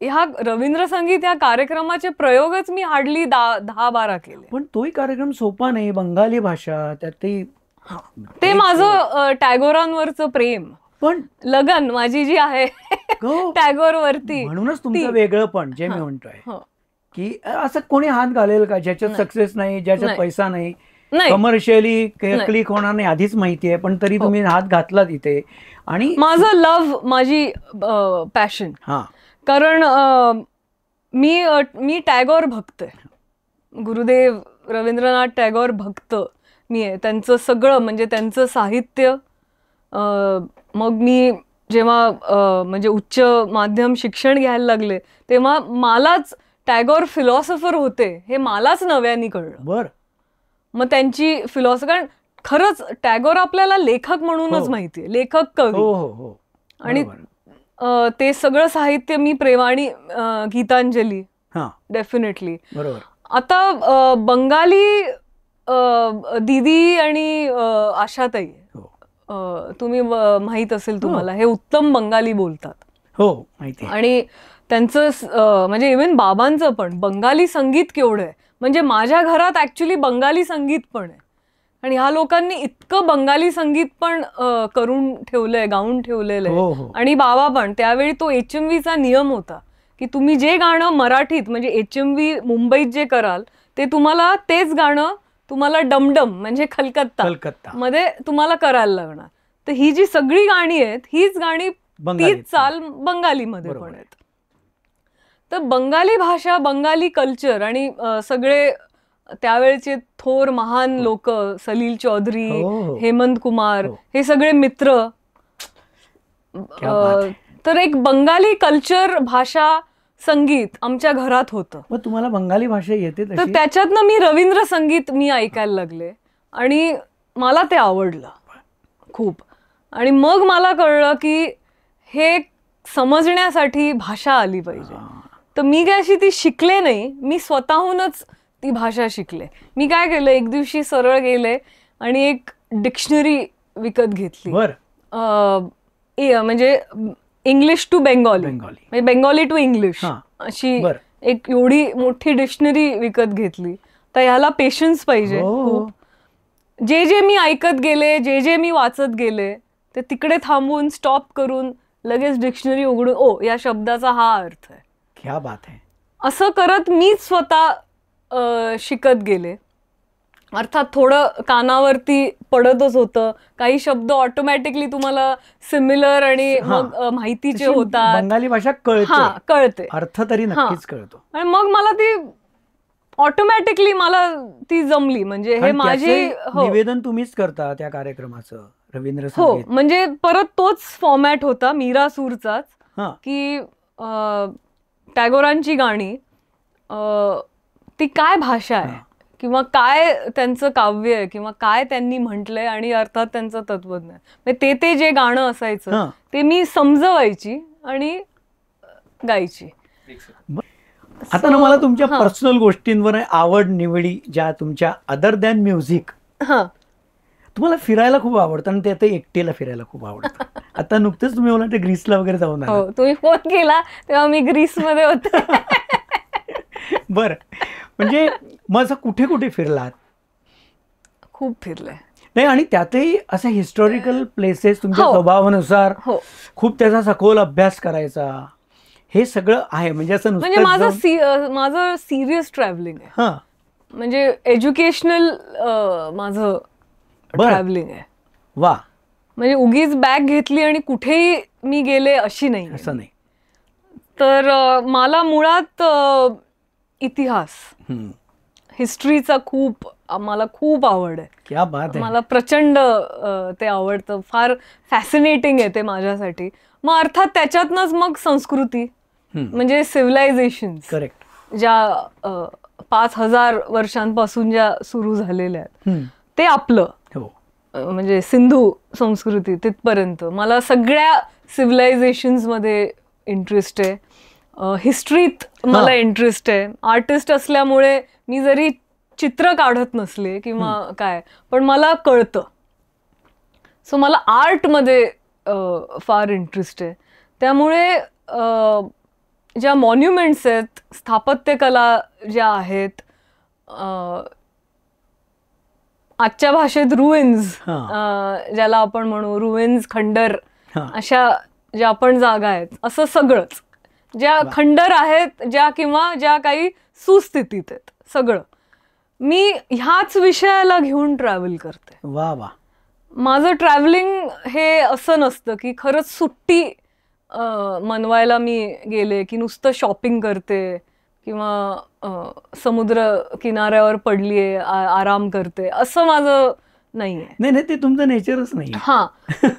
ह्या रवींद्र संगीत ह्या कार्यक्रमाचे प्रयोगच मी हार्डली 10-12 केले. पण तोही कार्यक्रम सोपा नाही, बंगाली भाषा त्यात ते माझं टॅगोरांवरचं प्रेम, पण लगन माझी जी आहे टॅगोर वरती, म्हणूनच तुमचं वेगळं. पण जे मी म्हणतोय की असं कोणी हात घालेल का ज्याच्यात सक्सेस नाही, ज्याच्यात पैसा नाही, कमर्शियली क्लिक होणार नाही आधीच माहिती आहे, पण तरी तुम्ही हात घातला तिथे. आणि माझं लव्ह, माझी पॅशन. कारण मी टॅगोर भक्त आहे, गुरुदेव रवींद्रनाथ टागोर भक्त मी आहे. त्यांचं सगळं म्हणजे त्यांचं साहित्य. मग मी जेव्हा म्हणजे उच्च माध्यम शिक्षण घ्यायला लागले तेव्हा मलाच टॅगोर फिलॉसॉफर होते हे मलाच नव्याने कळलं. बर. मग त्यांची फिलॉसॉफी, कारण खरंच टॅगोर आपल्याला लेखक म्हणूनच माहितीये, लेखक कवी. आणि ते सगळं साहित्य मी प्रेमाने, गीतांजली डेफिनेटली. आता बंगाली दीदी आणि आशाताई, तुम्ही माहित असेल तुम्हाला, हे उत्तम बंगाली बोलतात. हो माहिती. आणि त्यांचं म्हणजे इव्हन बाबांचं पण बंगाली संगीत केवढं आहे. म्हणजे माझ्या घरात ऍक्च्युली बंगाली संगीत पण आहे. आणि ह्या लोकांनी इतकं बंगाली संगीत पण करून ठेवलंय, गाऊन ठेवलेलं आहे. आणि बाबा पण त्यावेळी तो HMVचा नियम होता की तुम्ही जे गाणं मराठीत म्हणजे HMV मुंबईत जे कराल ते तुम्हाला तेच गाणं तुम्हाला डमडम म्हणजे कलकत्ता मध्ये तुम्हाला करायला लागणार. तर ही जी सगळी गाणी आहेत हीच गाणी तीच चाल बंगालीमध्ये पण आहेत. तर बंगाली भाषा, बंगाली कल्चर आणि सगळे त्यावेळचे थोर महान लोक, सलील चौधरी, हेमंत कुमार, हे सगळे मित्र. तर एक बंगाली कल्चर, भाषा, संगीत आमच्या घरात होतं. मग तुम्हाला बंगाली भाषा येते? तर त्याच्यातनं मी रवींद्र संगीत मी ऐकायला लागले आणि मला ते आवडलं खूप. आणि मग मला कळलं की हे समजण्यासाठी भाषा आली पाहिजे. तर मी काय अशी ती शिकले नाही, मी स्वतःहूनच ती भाषा शिकले. मी काय केलं, एक दिवशी सरळ गेले आणि एक डिक्शनरी विकत घेतली. म्हणजे इंग्लिश टू बेंगॉली, म्हणजे बेंगॉली टू इंग्लिश अशी एक एवढी मोठी डिक्शनरी विकत घेतली. तर ह्याला पेशन्स पाहिजे खूप. जे जे मी ऐकत गेले, जे जे मी वाचत गेले ते तिकडे थांबून स्टॉप करून लगेच डिक्शनरी उघडून, ओ या शब्दाचा हा अर्थ आहे. क्या बात आहे. असं करत मीच स्वतः शिकत गेले. अर्थात थोडं कानावरती पडतच होतं, काही शब्द ऑटोमॅटिकली तुम्हाला सिमिलर आणि मग माहितीचे होतात. बंगाली भाषा कळते, अर्थ तरी नक्कीच कळतो. आणि मग मला ती ऑटोमॅटिकली मला ती जमली. म्हणजे हे माझे निवेदन तुम्हीच करता त्या कार्यक्रमाचं, रवींद्र संगीत. हो, म्हणजे परत तोच फॉर्मॅट होता मीरा सूरचाच, की टागोरांची गाणी, ती काय भाषा आहे किंवा काय त्यांचं काव्य आहे किंवा काय त्यांनी म्हटलंय आणि अर्थात त्यांचं तत्वज्ञान, ते जे गाणं असायचं ते मी समजवायची आणि गायची. आता ना मला तुमच्या पर्सनल गोष्टींवर आवड निवडी, ज्या तुमच्या अदर दॅन म्युझिक, तुम्हाला फिरायला खूप आवडतं आणि ते एकटीला फिरायला खूप आवडतं. आता नुकतेच तुम्ही बोला ग्रीसला वगैरे जाऊन आला. तुम्ही फोन केला तेव्हा मी ग्रीस मध्ये होते. बर. म्हणजे मग असं कुठे कुठे फिरलात? खूप फिरले. नाही, आणि त्यातही असं हिस्टॉरिकल प्लेसेस तुमच्या स्वभावानुसार खूप त्याचा सखोल अभ्यास करायचा, हे सगळं आहे. म्हणजे असं म्हणजे माझं सिरियस ट्रॅव्हलिंग आहे. म्हणजे एज्युकेशनल माझं ट्रॅव्हलिंग आहे. वा. म्हणजे उगीच बॅग घेतली आणि कुठेही मी गेले अशी नाही, असं नाही. तर मला मुळात इतिहास, हिस्ट्रीचा खूप, मला खूप आवड आहे. क्या बात आहे. मला प्रचंड ते आवडतं, फार फॅसिनेटिंग आहे ते माझ्यासाठी. मग अर्थात त्याच्यातनंच मग संस्कृती म्हणजे सिव्हिलायझेशन करेक्ट ज्या 5,000 वर्षांपासून ज्या सुरू झालेल्या आहेत ते आपलं हो म्हणजे सिंधू संस्कृती तिथपर्यंत मला सगळ्या सिव्हिलायझेशन्स मध्ये इंटरेस्ट आहे. हिस्ट्रीत मला इंटरेस्ट आहे. आर्टिस्ट असल्यामुळे मी जरी चित्र काढत नसले किंवा काय पण मला कळतं. सो मला आर्टमध्ये फार इंटरेस्ट आहे. त्यामुळे ज्या मॉन्युमेंट्स आहेत स्थापत्यकला ज्या आहेत आजच्या भाषेत रुइन्स ज्याला आपण म्हणू रुइन्स खंडर अशा ज्या आपण जागा आहेत असं सगळंच ज्या खंडर आहेत ज्या किंवा ज्या काही सुस्थितीत आहेत सगळं मी ह्याच विषयाला घेऊन ट्रॅव्हल करते. वा वा. माझं ट्रॅव्हलिंग हे असं नसतं की खरंच सुट्टी मनवायला मी गेले की नुसतं शॉपिंग करते किंवा समुद्र किनाऱ्यावर पडलीये आराम करते असं माझं नाहीये. नाही ते तुमचं नेचरच नाही. हा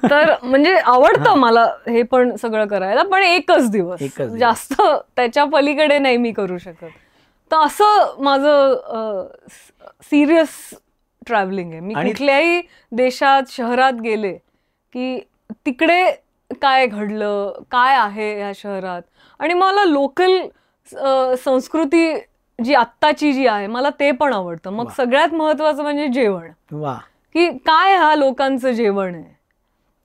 तर म्हणजे आवडतं मला हे पण सगळं करायला पण एकच दिवस जास्त त्याच्या पलीकडे नाही मी करू शकत. तर असं माझं सिरियस ट्रॅव्हलिंग आहे. मी कुठल्याही देशात शहरात गेले की तिकडे काय घडलं काय आहे ह्या शहरात आणि मला लोकल संस्कृती जी आत्ताची जी आहे मला ते पण आवडतं. मग सगळ्यात महत्वाचं म्हणजे जेवण. वा. की काय हा लोकांचं जेवण आहे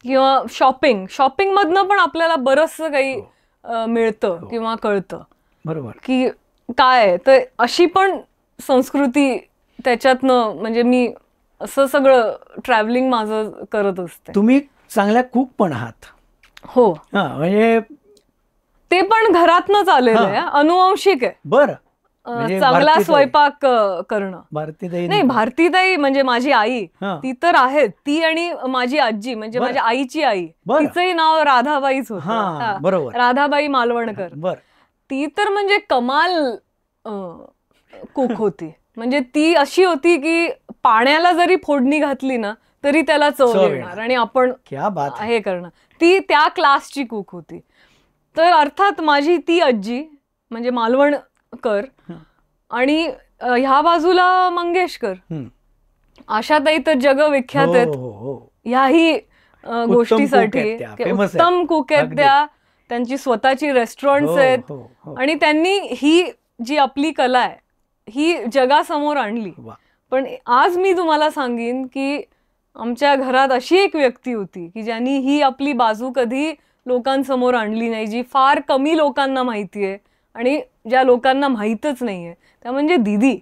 किंवा शॉपिंग मधनं पण आपल्याला बरंचसं काही मिळतं किंवा कळतं. बरोबर. की काय तर अशी पण संस्कृती त्याच्यातनं म्हणजे मी असं सगळं ट्रॅव्हलिंग माझं करत असते. तुम्ही चांगल्या कुक पण आहात. हो म्हणजे ते पण घरातनंच आलेलं आहे अनुवंशिक आहे. बरं. चांगला स्वयंपाक करणं. भारतीताई नाही भारतीताई म्हणजे माझी आई ती तर आहे ती आणि माझी आजी म्हणजे माझ्या आईची आई तिचंही नाव राधाबाईच होतं. बरोबर राधाबाई मालवणकर. ती तर म्हणजे कमाल कुक होती. म्हणजे ती अशी होती की पाण्याला जरी फोडणी घातली ना तरी त्याला चव येणार आणि आपण हे करणार. ती त्या क्लासची कुक होती. तर अर्थात माझी ती आजी म्हणजे मालवणकर आणि ह्या बाजूला मंगेशकर आशाताई तर जगविख्यात आहेत ह्याही गोष्टीसाठी. उत्तम कुक आहेत त्या. त्यांची स्वतःची रेस्टॉरंट्स आहेत आणि त्यांनी ही जी आपली कला आहे ही जगासमोर आणली. पण आज मी तुम्हाला सांगेन की आमच्या घरात अशी एक व्यक्ती होती की ज्यांनी ही आपली बाजू कधी लोकांसमोर आणली नाही जी फार कमी लोकांना माहिती आहे आणि ज्या लोकांना माहीतच नाहीये त्या म्हणजे दीदी.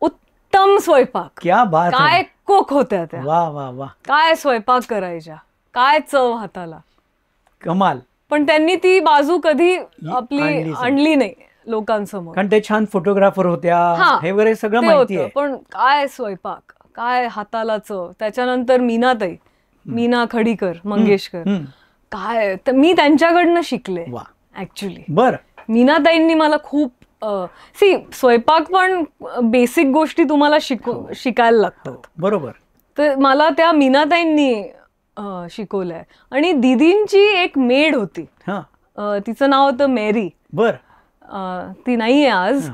उत्तम स्वयंपाक. काय कुक होत्या त्या. वा वा वा. काय स्वयंपाक करायच्या काय चव हाताला कमाल. पण त्यांनी ती बाजू कधी आपली आणली नाही लोकांसमोर कारण ते छान फोटोग्राफर होत्या हे वगैरे सगळं माहिती आहे. पण काय स्वयंपाक काय हाताला चव. त्याच्यानंतर मीनाताई मीना खडीकर मंगेशकर काय तर मी त्यांच्याकडनं शिकले ऍक्च्युली. बर. मीनाताईंनी मला खूप स्वयंपाक पण बेसिक गोष्टी तुम्हाला शिकायला लागतात. बरोबर. तर मला त्या मीनाताईंनी शिकवलंय. आणि दीदींची एक मेड होती तिचं नाव होतं मेरी. बर. ती नाहीये आज.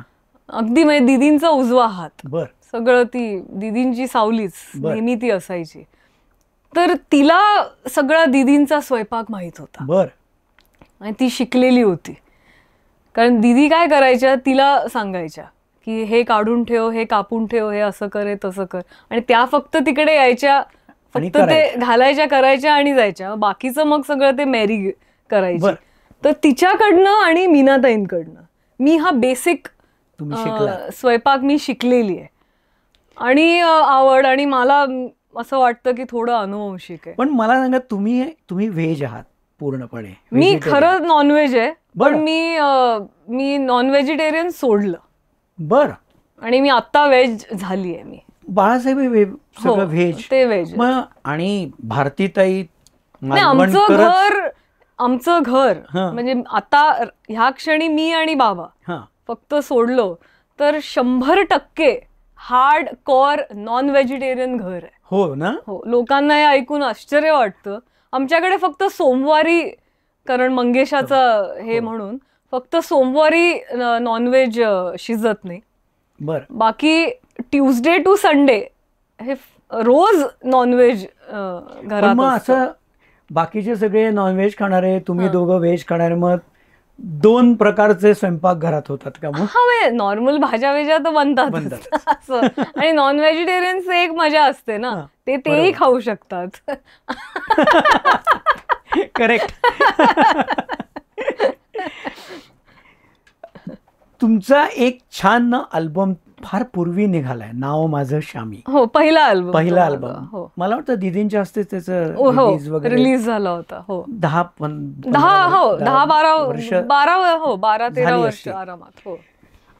अगदी म्हणजे दीदींचा उजवा हात. बर. सगळं ती दीदींची सावलीच नेहमी ती असायची. तर तिला सगळा दीदींचा स्वयंपाक माहित होता. बर. आणि ती शिकलेली होती. कारण दीदी काय करायच्या तिला सांगायच्या की हे काढून ठेव हे कापून ठेव हे असं कर हे तसं कर आणि त्या फक्त तिकडे यायच्या फक्त ते घालायच्या करायच्या आणि जायच्या. बाकीचं मग सगळं ते मेरी करायची. तर तिच्याकडनं आणि मीनाताईंकडनं मी हा बेसिक स्वयंपाक मी शिकलेली आहे आणि आवड आणि मला असं वाटतं की थोडं अनुवंशिक आहे. पण मला सांगा तुम्ही व्हेज आहात पूर्णपणे. मी खरं नॉनव्हेज आहे पण मी नॉन व्हेजिटेरियन सोडलं. बर. आणि मी आता व्हेज झाली आहे. मी बाळासाहेब सगळं व्हेज ते व्हेज. आणि भारतीताई आमचं घर म्हणजे आता ह्या क्षणी मी आणि बाबा फक्त सोडलो तर 100% हार्ड कोर नॉन व्हेजिटेरियन घर आहे. हो ना. हो. लोकांना हे ऐकून आश्चर्य वाटतं आमच्याकडे फक्त सोमवारी, कारण मंगेशाचं हे म्हणून फक्त सोमवारी नॉनव्हेज शिजत नाही. बरं. बाकी ट्यूसडे टू संडे हे रोज नॉनव्हेज पण घरात मग असतं. असं बाकीचे सगळे नॉनव्हेज खाणारे, तुम्ही दोघं व्हेज खाणारे, मग 2 प्रकारचे स्वयंपाक घरात होतात का मग? हा, नॉर्मल भाज्या वेज्या तर बनतात असं. आणि नॉन व्हेजिटेरियन्स एक मजा असते ना, तेही खाऊ शकतात. करेक्ट. तुमचा एक छान अल्बम फार पूर्वी निघालाय, नाव माझं श्यामी. हो, पहिला अल्बम. अल्बम मला वाटतं दीदींच्या हस्ते त्याचं रिलीज वगैरे रिलीज झाला होता. हो, 12-13 वर्ष आरामात. हो.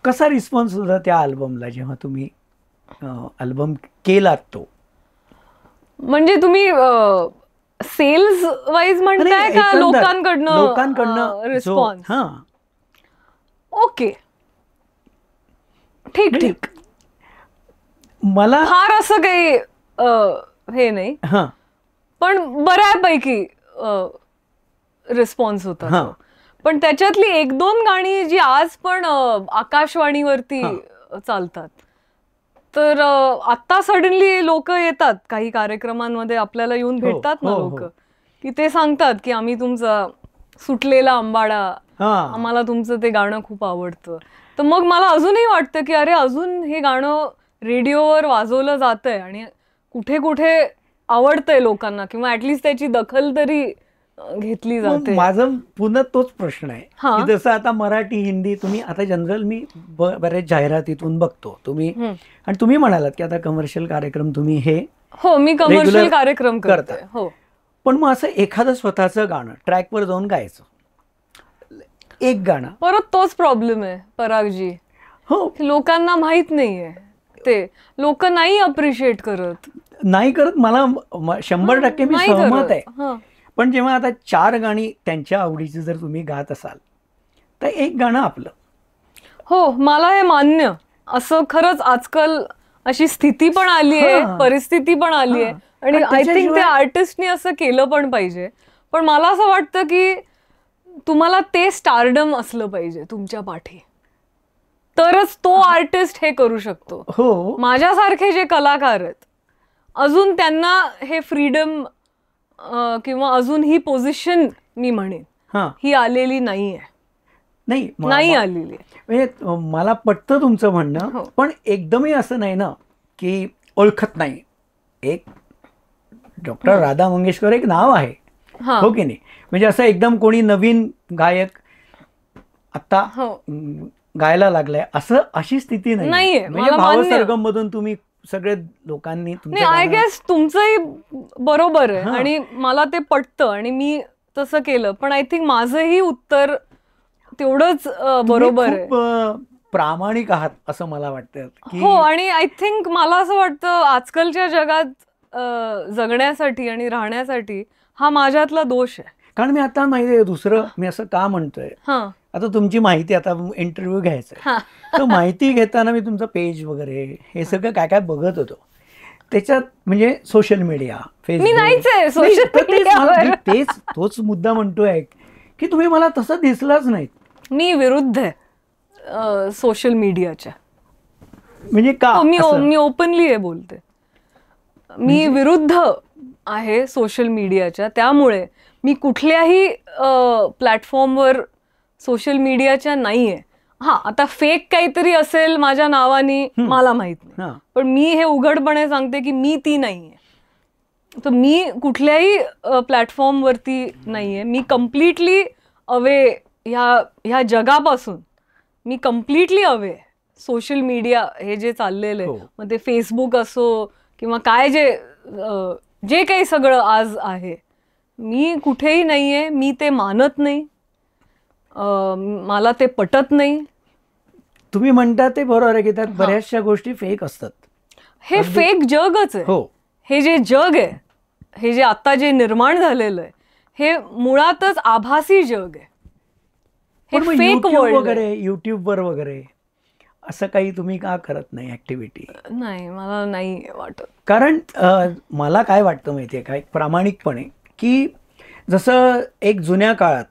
कसा रिस्पॉन्स होता त्या अल्बमला जेव्हा तुम्ही अल्बम केलात तो? म्हणजे तुम्ही सेल्स वाईज म्हणताय का लोकांकडनं रिस्पॉन्स? हा, ओके, ठीक. मला फार असं काही हे नाही, हा, पण बऱ्यापैकी रिस्पॉन्स होता तो. पण त्याच्यातली 1-2 गाणी जी आज पण आकाशवाणीवरती चालतात, तर आता सडनली लोक येतात काही कार्यक्रमांमध्ये, आपल्याला येऊन भेटतात ना लोक, की ते सांगतात की आम्ही तुमचा सुटलेला आंबाडा, आम्हाला तुमचं ते गाणं खूप आवडतं. तर मग मला अजूनही वाटतं की अरे, अजून हे गाणं रेडिओवर वाजवलं जातंय आणि कुठे कुठे आवडतंय लोकांना, किंवा ऍटलीस्ट त्याची दखल तरी घेतली जाते. माझं पुन्हा तोच प्रश्न आहे की जसं आता मराठी, हिंदी, तुम्ही आता जनरल मी बरेच जाहिरातीतून बघतो तुम्ही, आणि तुम्ही म्हणालात की आता कमर्शियल कार्यक्रम तुम्ही हे. हो, मी कमर्शियल कार्यक्रम करते. हो. पण मग असं एखादं स्वतःचं गाणं ट्रॅकवर जाऊन गायचं, एक गाणं, परत तोच प्रॉब्लेम आहे परागजी. हो, लोकांना माहित नाहीये, ते लोक नाही अप्रिशिएट करत. मला 100% मी सहमत आहे. पण जेव्हा आता 4 गाणी त्यांच्या आवडीची जर तुम्ही गात असाल तर एक गाणं आपलं. हो, मला हे मान्य. असं खरंच आजकाल अशी स्थिती पण आली आहे, परिस्थिती पण आली आहे, आणि आय थिंक त्या आर्टिस्टनी असं केलं पण पाहिजे. पण मला असं वाटतं की तुम्हाला ते स्टारडम असलं पाहिजे तुमच्या पाठी, तरच तो आर्टिस्ट हे करू शकतो. हो, माझ्यासारखे जे कलाकार आहेत, अजून त्यांना हे फ्रीडम किंवा अजून ही पोझिशन, मी म्हणेन, ही आलेली नाहीये. नाही आलेली. म्हणजे मला पटतं तुमचं म्हणणं, पण एकदमही असं नाही ना की ओळखत नाही. एक डॉक्टर राधा मंगेशकर एक नाव आहे, हो की नाही? म्हणजे असं एकदम कोणी नवीन गायक आता गायला लागलाय असं, अशी स्थिती नाहीये. म्हणजे भावसरगम मधून तुम्ही सगळे लोकांनी, आय गेस तुमचंही बरोबर आहे आणि मला ते पटतं आणि मी तसं केलं. पण आय थिंक माझंही उत्तर तेवढंच बरोबर आहे. प्रामाणिक आहात असं मला वाटतं. हो, आणि आय थिंक मला असं वाटतं आजकालच्या जगात जगण्यासाठी आणि राहण्यासाठी हा माझ्यातला दोष आहे. कारण मी आता माहिती दुसरं मी असं का म्हणतोय, आता तुमची माहिती, आता इंटरव्ह्यू घ्यायचा तर माहिती घेताना मी तुमचं पेज वगैरे हे सगळं काय काय बघत होतो. त्याच्यात म्हणजे सोशल मीडिया, फेसबुक, तोच मुद्दा म्हणतोय की तुम्ही मला तसं दिसलाच नाहीत. मी विरुद्ध आहे सोशल मीडियाच्या. म्हणजे का? मी ओपनली हे बोलते, मी विरुद्ध आहे सोशल मीडियाच्या. त्यामुळे मी कुठल्याही प्लॅटफॉर्मवर सोशल मीडियाच्या नाहीये. आता फेक काहीतरी असेल माझ्या नावाने, मला माहित नाही, पण मी हे उघडपणे सांगते की मी ती नाहीये. तर मी कुठल्याही प्लॅटफॉर्मवरती नाहीये. मी कम्प्लिटली अवे ह्या जगापासून. मी कम्प्लिटली अवे. सोशल मीडिया हे जे चाललेलं आहे, मग ते फेसबुक असो किंवा काय जे काही सगळं आज आहे, मी कुठेही नाहीये. मी ते मानत नाही, मला ते पटत नाही. तुम्ही म्हणता ते बरोबर आहे की त्यात बऱ्याचशा गोष्टी फेक असतात. हे फेक जगच आहे. हे जे जग आहे, हे जे आता जे निर्माण झालेलं आहे, हे मुळातच आभासी जग आहे. हे फेक वर्ल्ड वगैरे, युट्यूबवर वगैरे असं काही तुम्ही का करत नाही ऍक्टिव्हिटी? नाही, मला नाही वाटत. कारण मला काय वाटतं माहितीये का, एक प्रामाणिकपणे, की जसं एक जुन्या काळात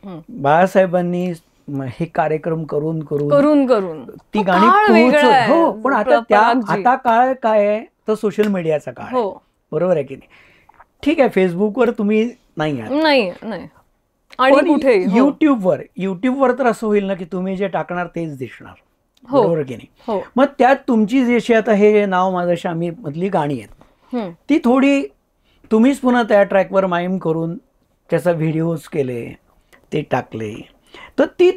हं. बाळासाहेबांनी हे कार्यक्रम करून करून करून करून ती तो गाणी काळ वेगळा पोहोचवत. आहे. हो, पण आता परागजी. आता काळ काय आहे, तर सोशल मीडियाचा काळ आहे. हो. बरोबर आहे की नाही? ठीक आहे, फेसबुकवर तुम्ही नाही आहात, नाही आणि पण कुठे युट्यूबवर तर असं होईल ना की तुम्ही जे टाकणार तेच दिसणार. हो. बरोबर की नाही? हो. मग त्यात तुमची जशी आता हे नाव माझं शामी मधली गाणी आहेत, हं. ती थोडी तुम्हीच पुन्हा त्या ट्रॅकवर माईम करून त्याचा व्हिडिओज केले, ते टाकले, तर ती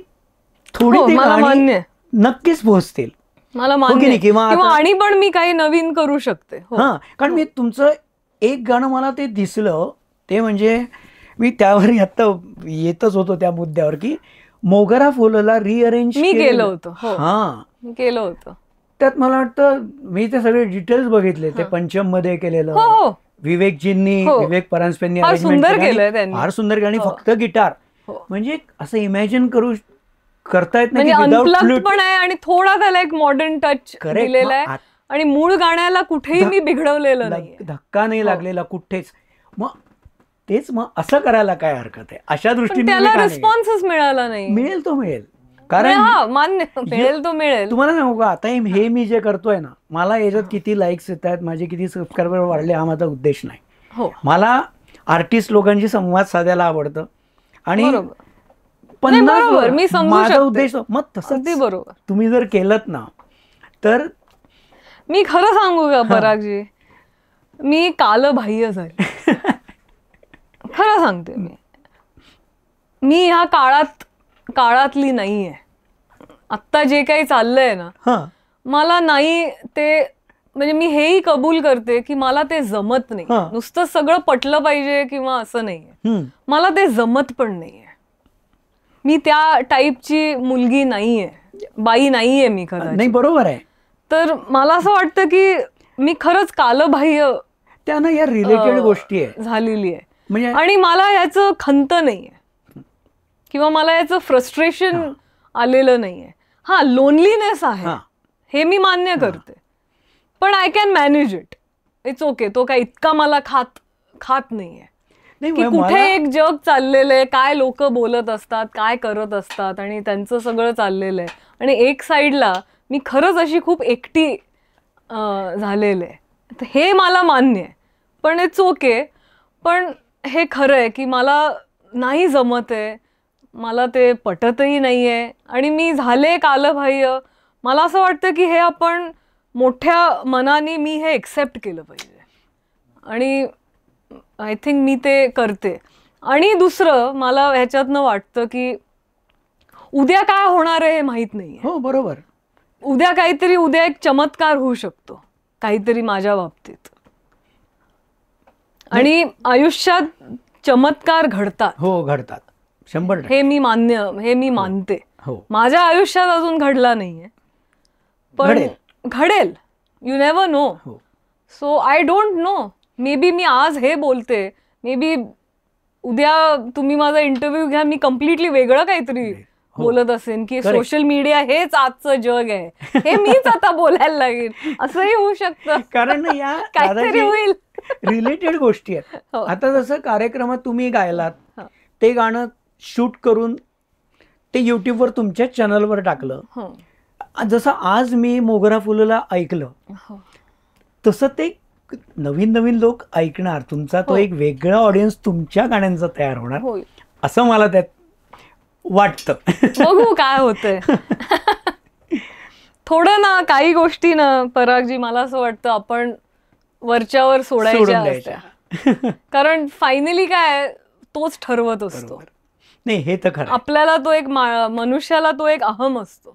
थोडी हो, ती मला गाणी मान्य आहे. नक्कीच पोहोचतील. मला हो की मान्य नाही? आहे. किंवा किंवा आता- आणि पण मी काही नवीन करू शकते. हो. हां, कारण मी तुमचं एक गाणं मला ते दिसलं, ते म्हणजे मी त्यावर आता येतच होतो त्या मुद्द्यावर की मोगरा फुलला रिअरेंज मी केलं होतं. हो. हां, मी केलं होतं. त्यात मला वाटतं मी ते सगळे डिटेल्स बघितले, ते पंचम मध्ये केलेलं, हो हो विवेकजींनी, हो. विवेक परांजपेंनी फार arrangement सुंदर केलं आणि केलंय त्यांनी. फार सुंदर गाणी, हो. फक्त गिटार. हो. म्हणजे असं इमॅजिन करता येत नाही म्हणजे की विदाउट अनप्लग्ड पण आहे आणि थोडा त्याला एक मॉडर्न टच Correct. दिलेला आहे मग आणि मूळ गाण्याला कुठेही मी बिघडवलेलं नाही. धक्का नाही हो. लागलेला कुठेच. मग असं करायला काय हरकत आहे? अशा पण दृष्टीने त्याला मी का नाही? रिस्पॉन्सच मिळाला नाही. मिळेल तो मिळेल. कारण कारण हा मान्य मिळेल तो मिळेल. तुम्हाला सांगू का, आता हे मी जे करतोय ना, मला याच्यात किती लाईक्स येत आहेत, माझे किती सबस्क्रायबर वाढले, हा माझा उद्देश नाही. हो मला आर्टिस्ट लोकांशी संवाद साधायला आवडतं आणि बरोबर. नाही, बरोबर. मी 50 समजू माझा शकते. उद्देश मग अगदी तसंच बरोबर. तुम्ही जर केलत ना, तर मी खरं सांगू का परागजी, मी कालबाह्य झाले. खरं सांगते मी ह्या काळातली नाहीये. आत्ता जे काही चाललंय ना, हां मला नाही ते, म्हणजे मी हेही कबूल करते की मला ते जमत नाही. हां. नुसतं सगळं पटलं पाहिजे किंवा असं नाहीये. मला ते जमत पण नाहीये. मी त्या टाईपची मुलगी नाहीये, बाई नाहीये मी खरं. नाही, बरोबर आहे. तर मला असं वाटतं की मी खरंच कालबाह्य त्यानं या रिलेटेड गोष्टी आहे झालेली आहे म्हणजे आणि मला याचं खंत नाहीये किंवा मला याचं फ्रस्ट्रेशन आलेलं नाहीये. हा, लोनलीनेस आहे, हां. हे मी मान्य करते, पण I can manage it. It's okay. तो काय इतका मला खात नाहीये नाही, की मला- कुठे एक जग चाललेलं आहे, काय लोक बोलत असतात, काय करत असतात आणि त्यांचं सगळं चाललेलं आहे आणि एक साईडला मी खरंच अशी खूप एकटी झालेलं आहे. तर हे मला मान्य आहे, पण इट्स ओके. पण हे खरं आहे की मला नाही जमत आहे, मला ते पटतही नाही आहे आणि मी झाले कालबाह्य. मला असं वाटतं की हे आपण मोठ्या मनाने मी हे एक्सेप्ट केलं पाहिजे आणि आय थिंक मी ते करते. आणि दुसरं मला ह्याच्यातनं वाटतं की उद्या काय होणार आहे हे माहीत नाही. हो, बरोबर. उद्या एक चमत्कार होऊ शकतो काहीतरी माझ्या बाबतीत आणि आयुष्यात चमत्कार घडतात. हो, घडतात 100%. हे मी मानते. हो, माझ्या आयुष्यात अजून घडला नाहीये, पण घडेल. You never know. हो. So I don't know. Maybe मी आज हे बोलते, मे बी उद्या तुम्ही माझा इंटरव्ह्यू घ्या, मी कम्प्लिटली वेगळं काहीतरी बोलत असेन की सोशल मीडिया हेच आजचं जग आहे, हे मीच आता बोलायला लागेल, असंही होऊ शकतं. कारण या काहीतरी होईल. रिलेटेड गोष्टी आहेत. हो. आता जसं कार्यक्रमात तुम्ही गायलात, हो. ते गाणं शूट करून ते युट्यूबवर तुमच्याच चॅनलवर टाकलं. हो. जसं आज मी मोगरा फुलला ऐकलं, हो. तसं ते नवीन लोक ऐकणार. तुमचा तो एक वेगळा ऑडियन्स तुमच्या गाण्यांचा तयार होणार, होय. असं मला त्यात वाटतं. बघू काय होतंय. थोडं ना, काही गोष्टी ना परागजी, मला असं वाटतं आपण वरच्यावर सोडायच्या सोडून द्यायच्या. असत्या. कारण फायनली काय तोच ठरवत असतो. नाही, हे तर खरं. आपल्याला तो एक मनुष्याला तो एक अहम असतो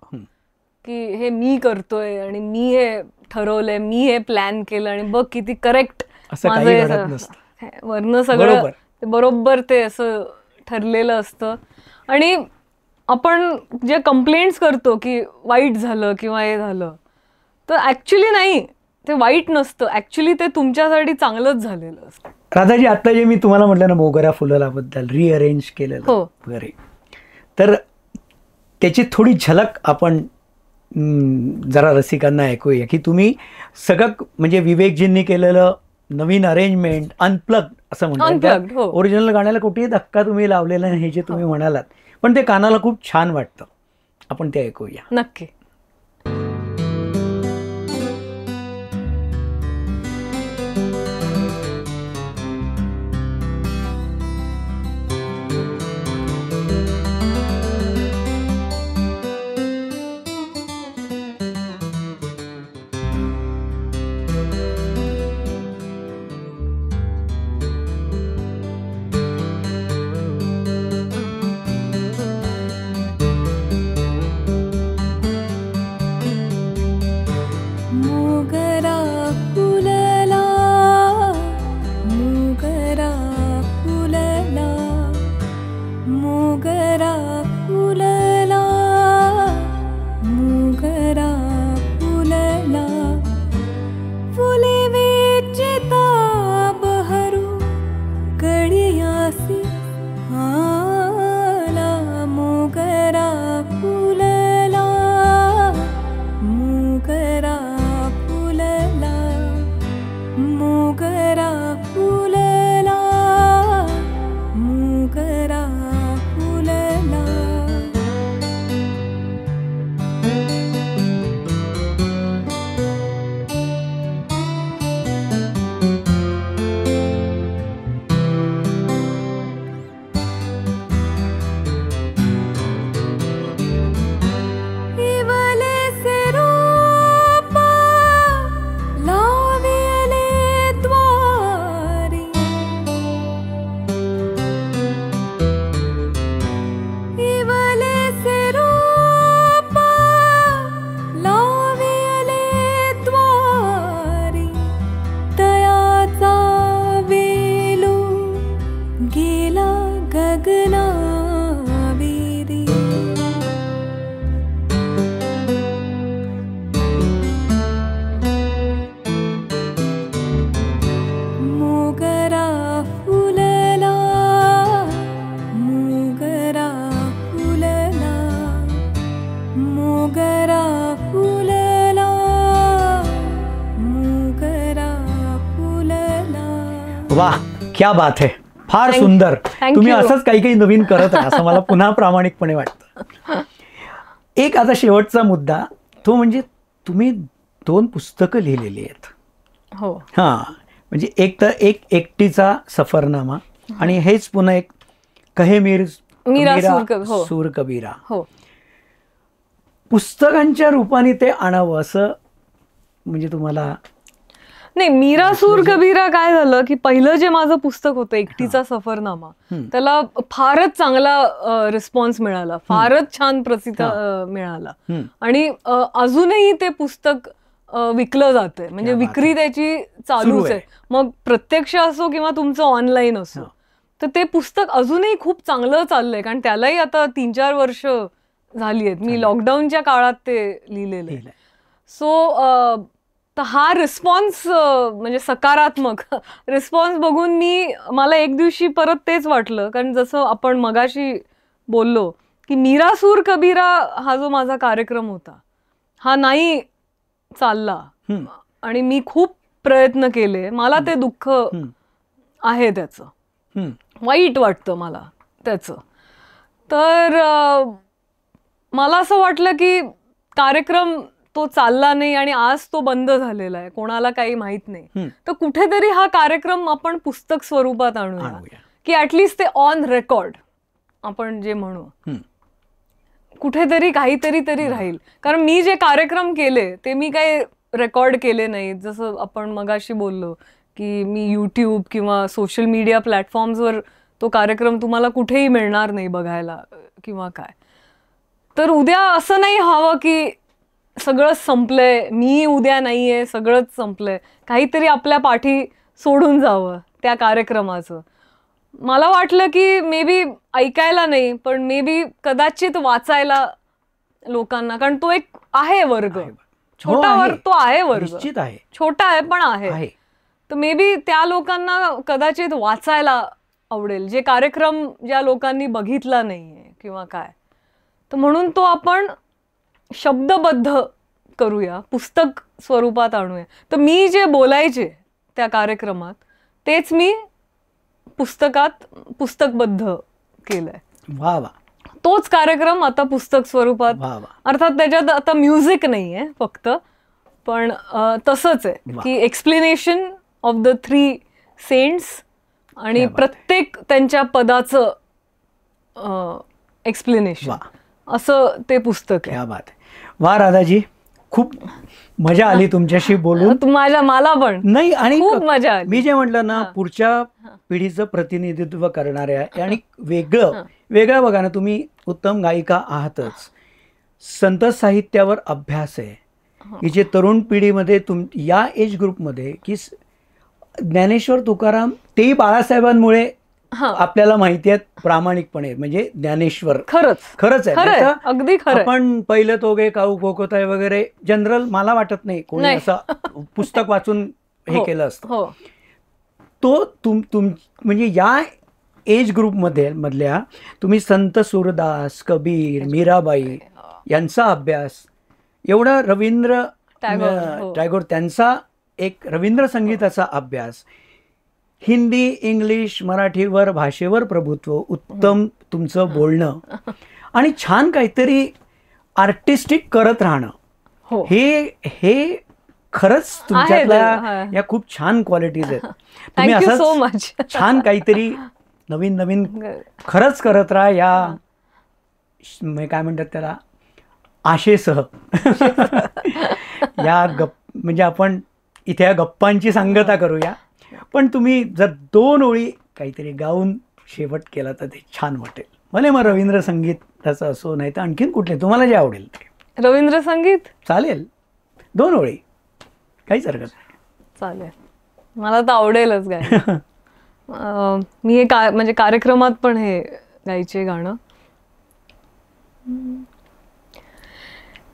की हे मी करतोय आणि मी हे ठरवलंय, मी हे प्लॅन केलं आणि बघ किती करेक्ट असं काही घडत नसतं. वरनं सगळं बरोबर ते असं ठरलेलं असतं. आणि आपण जे कंप्लेंट्स करतो की वाईट झालं किंवा हे झालं, तर ऍक्च्युली नाही, ते वाईट नसतं. ऍक्च्युली ते तुमच्यासाठी चांगलंच झालेलं असतं. राधाजी, आता जे मी तुम्हाला म्हटलं ना मोगरा फुलला बद्दल रिअरेंज केलेलं वगैरे, तर त्याची थोडी झलक आपण जरा रसिकांना ऐकूया की तुम्ही सगळं म्हणजे विवेकजींनी केलेलं नवीन अरेंजमेंट, अनप्लग्ड असं म्हणतात. Unplugged, हो. ओरिजिनल गाण्याला कुठेही धक्का तुम्ही लावलेला नाही, हे जे तुम्ही म्हणालात, पण ते कानाला खूप छान वाटतं. आपण ते ऐकूया. नक्की. मोगरा फुलला, मोगरा फुलला, मोगरा फुलला, मोगरा फुलला, फुले वेचिता बहरू कडियासी आला, मोगरा फुलला, मोगरा फुलला, मोगरा फुलला, मोगरा फुलला. इवले से रोपा लाविले द्वारी, इवले से रोपा लाविले द्वारी, तयाचा वेलू गेला गगनाविरी. मोगरा फुलला, मोगरा फुलला, मोगरा फुलला, मोगरा फुलला. वाह, क्या बात आहे. फार Thank- सुंदर. thank तुम्ही you. असंच काही काही नवीन करत राहा, असं मला पुन्हा प्रामाणिकपणे वाटतं. एक आता शेवटचा मुद्दा, तो म्हणजे तुम्ही 2 पुस्तकं लिहिलेली आहेत. हो. हां, म्हणजे एक तर एक एकटीचा सफरनामा आणि हेच पुन्हा एक कहे मीरा हो. सूर कबीरा. हो. पुस्तकांच्या रूपाने ते आणावं असं म्हणजे तुम्हाला नाही, मीरा सूर कबीरा काय झालं की पहिलं जे माझं पुस्तक होतं एकटीचा सफरनामा, त्याला फारच चांगला रिस्पॉन्स मिळाला, फारच छान प्रसिद्ध मिळाला. आणि अजूनही ते पुस्तक विकलं जातंय, म्हणजे विक्री त्याची चालूच आहे. मग प्रत्यक्ष असो किंवा तुमचं ऑनलाईन असो, तर ते पुस्तक अजूनही खूप चांगलं चाललंय. कारण त्यालाही आता 3-4 वर्ष झाली आहेत. मी लॉकडाऊनच्या काळात ते लिहिलेलं. सो तर हा रिस्पॉन्स म्हणजे सकारात्मक रिस्पॉन्स बघून मला एक दिवशी परत तेच वाटलं. कारण जसं आपण मगाशी बोललो की मीरा सूर कबीरा हा जो माझा कार्यक्रम होता, हा नाही चालला आणि मी खूप प्रयत्न केले. मला ते दुःख आहे त्याचं, वाईट वाटतं मला त्याचं. तर मला असं वाटलं की कार्यक्रम तो चालला नाही आणि आज तो बंद झालेला आहे, कोणाला काही माहित नाही, तर कुठेतरी हा कार्यक्रम आपण पुस्तक स्वरूपात आणूया की ऍटलिस्ट ते ऑन रेकॉर्ड आपण जे म्हणू, कुठेतरी काहीतरी तरी राहील. कारण मी जे कार्यक्रम केले ते मी काही रेकॉर्ड केले नाहीत. जसं आपण मगाशी बोललो की मी यूट्यूब किंवा सोशल मीडिया प्लॅटफॉर्म्सवर तो कार्यक्रम तुम्हाला कुठेही मिळणार नाही बघायला किंवा काय. तर उद्या असं नाही हवं की सगळंच संपलंय, मी उद्या नाहीये, सगळंच संपलंय, काहीतरी आपल्या पाठी सोडून जावं त्या कार्यक्रमाचं. मला वाटलं की मे बी ऐकायला नाही, पण मे बी कदाचित वाचायला लोकांना, कारण तो एक आहे वर्ग, छोटा वर्ग तो आहे, वर्ग छोटा आहे पण आहे. तर मे बी त्या लोकांना कदाचित वाचायला आवडेल, जे कार्यक्रम ज्या लोकांनी बघितला नाहीये किंवा काय. तर म्हणून तो आपण शब्दबद्ध करूया, पुस्तक स्वरूपात आणूया. तर मी जे बोलायचे त्या कार्यक्रमात तेच मी पुस्तकात पुस्तकबद्ध केलंय. वा वा तोच कार्यक्रम आता पुस्तक स्वरूपात, वा वा. अर्थात त्याच्यात आता म्युझिक नाही आहे फक्त, पण तसंच आहे की एक्सप्लेनेशन ऑफ द 3 सेंट्स आणि प्रत्येक त्यांच्या पदाचं एक्सप्लेनेशन, असं ते पुस्तक आहे. क्या बात आहे. वा राधाजी, खूप मजा आली तुमच्याशी बोलून. मला पण नाही, आणि खूप मजा आली. मी जे म्हटलं ना, पुढच्या पिढीचं प्रतिनिधित्व करणाऱ्या आणि वेगळं बघा ना, तुम्ही उत्तम गायिका आहातच, संत साहित्यावर अभ्यास आहे की जे तरुण पिढीमध्ये या एज ग्रुपमध्ये की ज्ञानेश्वर तुकाराम ते बाळासाहेबांमुळे आपल्याला माहिती आहेत प्रामाणिकपणे, म्हणजे ज्ञानेश्वर खरंच आहे. अगदी खरं. आपण पहिलं तोगे काऊ कोकोताय वगैरे जनरल मला वाटत नाही कोणी असं पुस्तक वाचून हे केलं असतं. तो म्हणजे या एज ग्रुपमध्ये मधल्या तुम्ही संत सूरदास, कबीर, मीराबाई यांचा अभ्यास, एवढा रवींद्र टागोर त्यांचा एक रवींद्र संगीताचा अभ्यास, हिंदी, इंग्लिश, मराठीवर भाषेवर प्रभुत्व, उत्तम तुमचं बोलणं आणि छान काहीतरी आर्टिस्टिक करत राहणं, हे खरंच तुमच्यातल्या या खूप छान क्वालिटीज आहेत. तुम्ही असंच छान काहीतरी नवीन खरंच करत राहा या काय म्हणतात त्याला आशेसह. या म्हणजे आपण इथे या गप्पांची सांगता करूया, पण तुम्ही जर 2 ओळी काहीतरी गाऊन शेवट केला तर ते छान वाटेल. मला मग रवींद्र संगीताचं असो, नाही तर आणखीन कुठले तुम्हाला जे आवडेल ते. रवींद्र संगीत चालेल, 2 ओळी काहीच हरकत नाही. चालेल, मला तर आवडेलच गाय. मी हे म्हणजे कार्यक्रमात पण हे गायचे गाणं.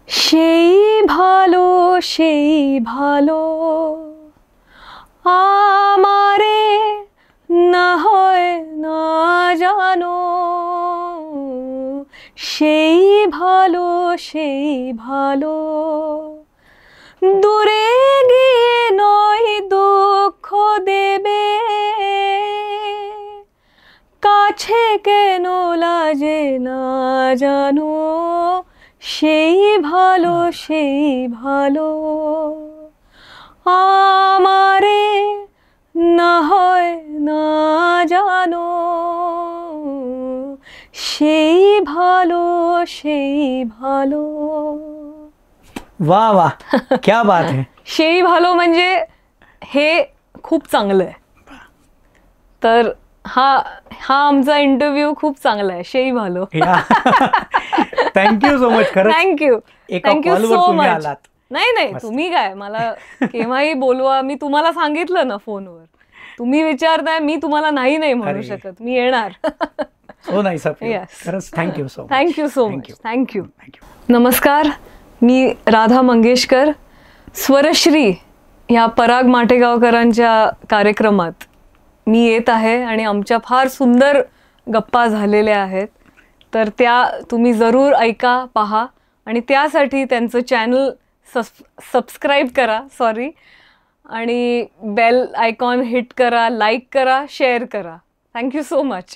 সেই ভালো আমারে না হয় না জানো, সেই ভালো দূরে গিয়ে নয় দুঃখ দেবে, কাছে কেন লাজে না জানো, সেই ভালো আমারে না হয় না জানো, সেই ভালো. वा वा, क्या बात आहे. সেই ভালো म्हणजे हे खूप चांगलं आहे. तर हा आमचा इंटरव्ह्यू खूप चांगला आहे. शेई भालो. Thank you so much. खरंच थँक्यू सो मच. नाही तुम्ही काय, मला केव्हाही बोलवा. मी तुम्हाला सांगितलं ना फोनवर, तुम्ही विचारताय, मी तुम्हाला नाही म्हणू शकत, मी येणार. So nice of you. खरंच थँक्यू सो मच. थँक्यू. नमस्कार, मी राधा मंगेशकर. स्वरश्री ह्या पराग माटेगावकरांच्या कार्यक्रमात मी येत आहे आणि आमच्या फार सुंदर गप्पा झालेल्या आहेत. तर त्या तुम्ही जरूर ऐका, पहा, आणि त्यासाठी त्यांचं चॅनल सबस्क्राईब करा, आणि बेल आयकॉन हिट करा, लाईक करा, शेअर करा. Thank you so much.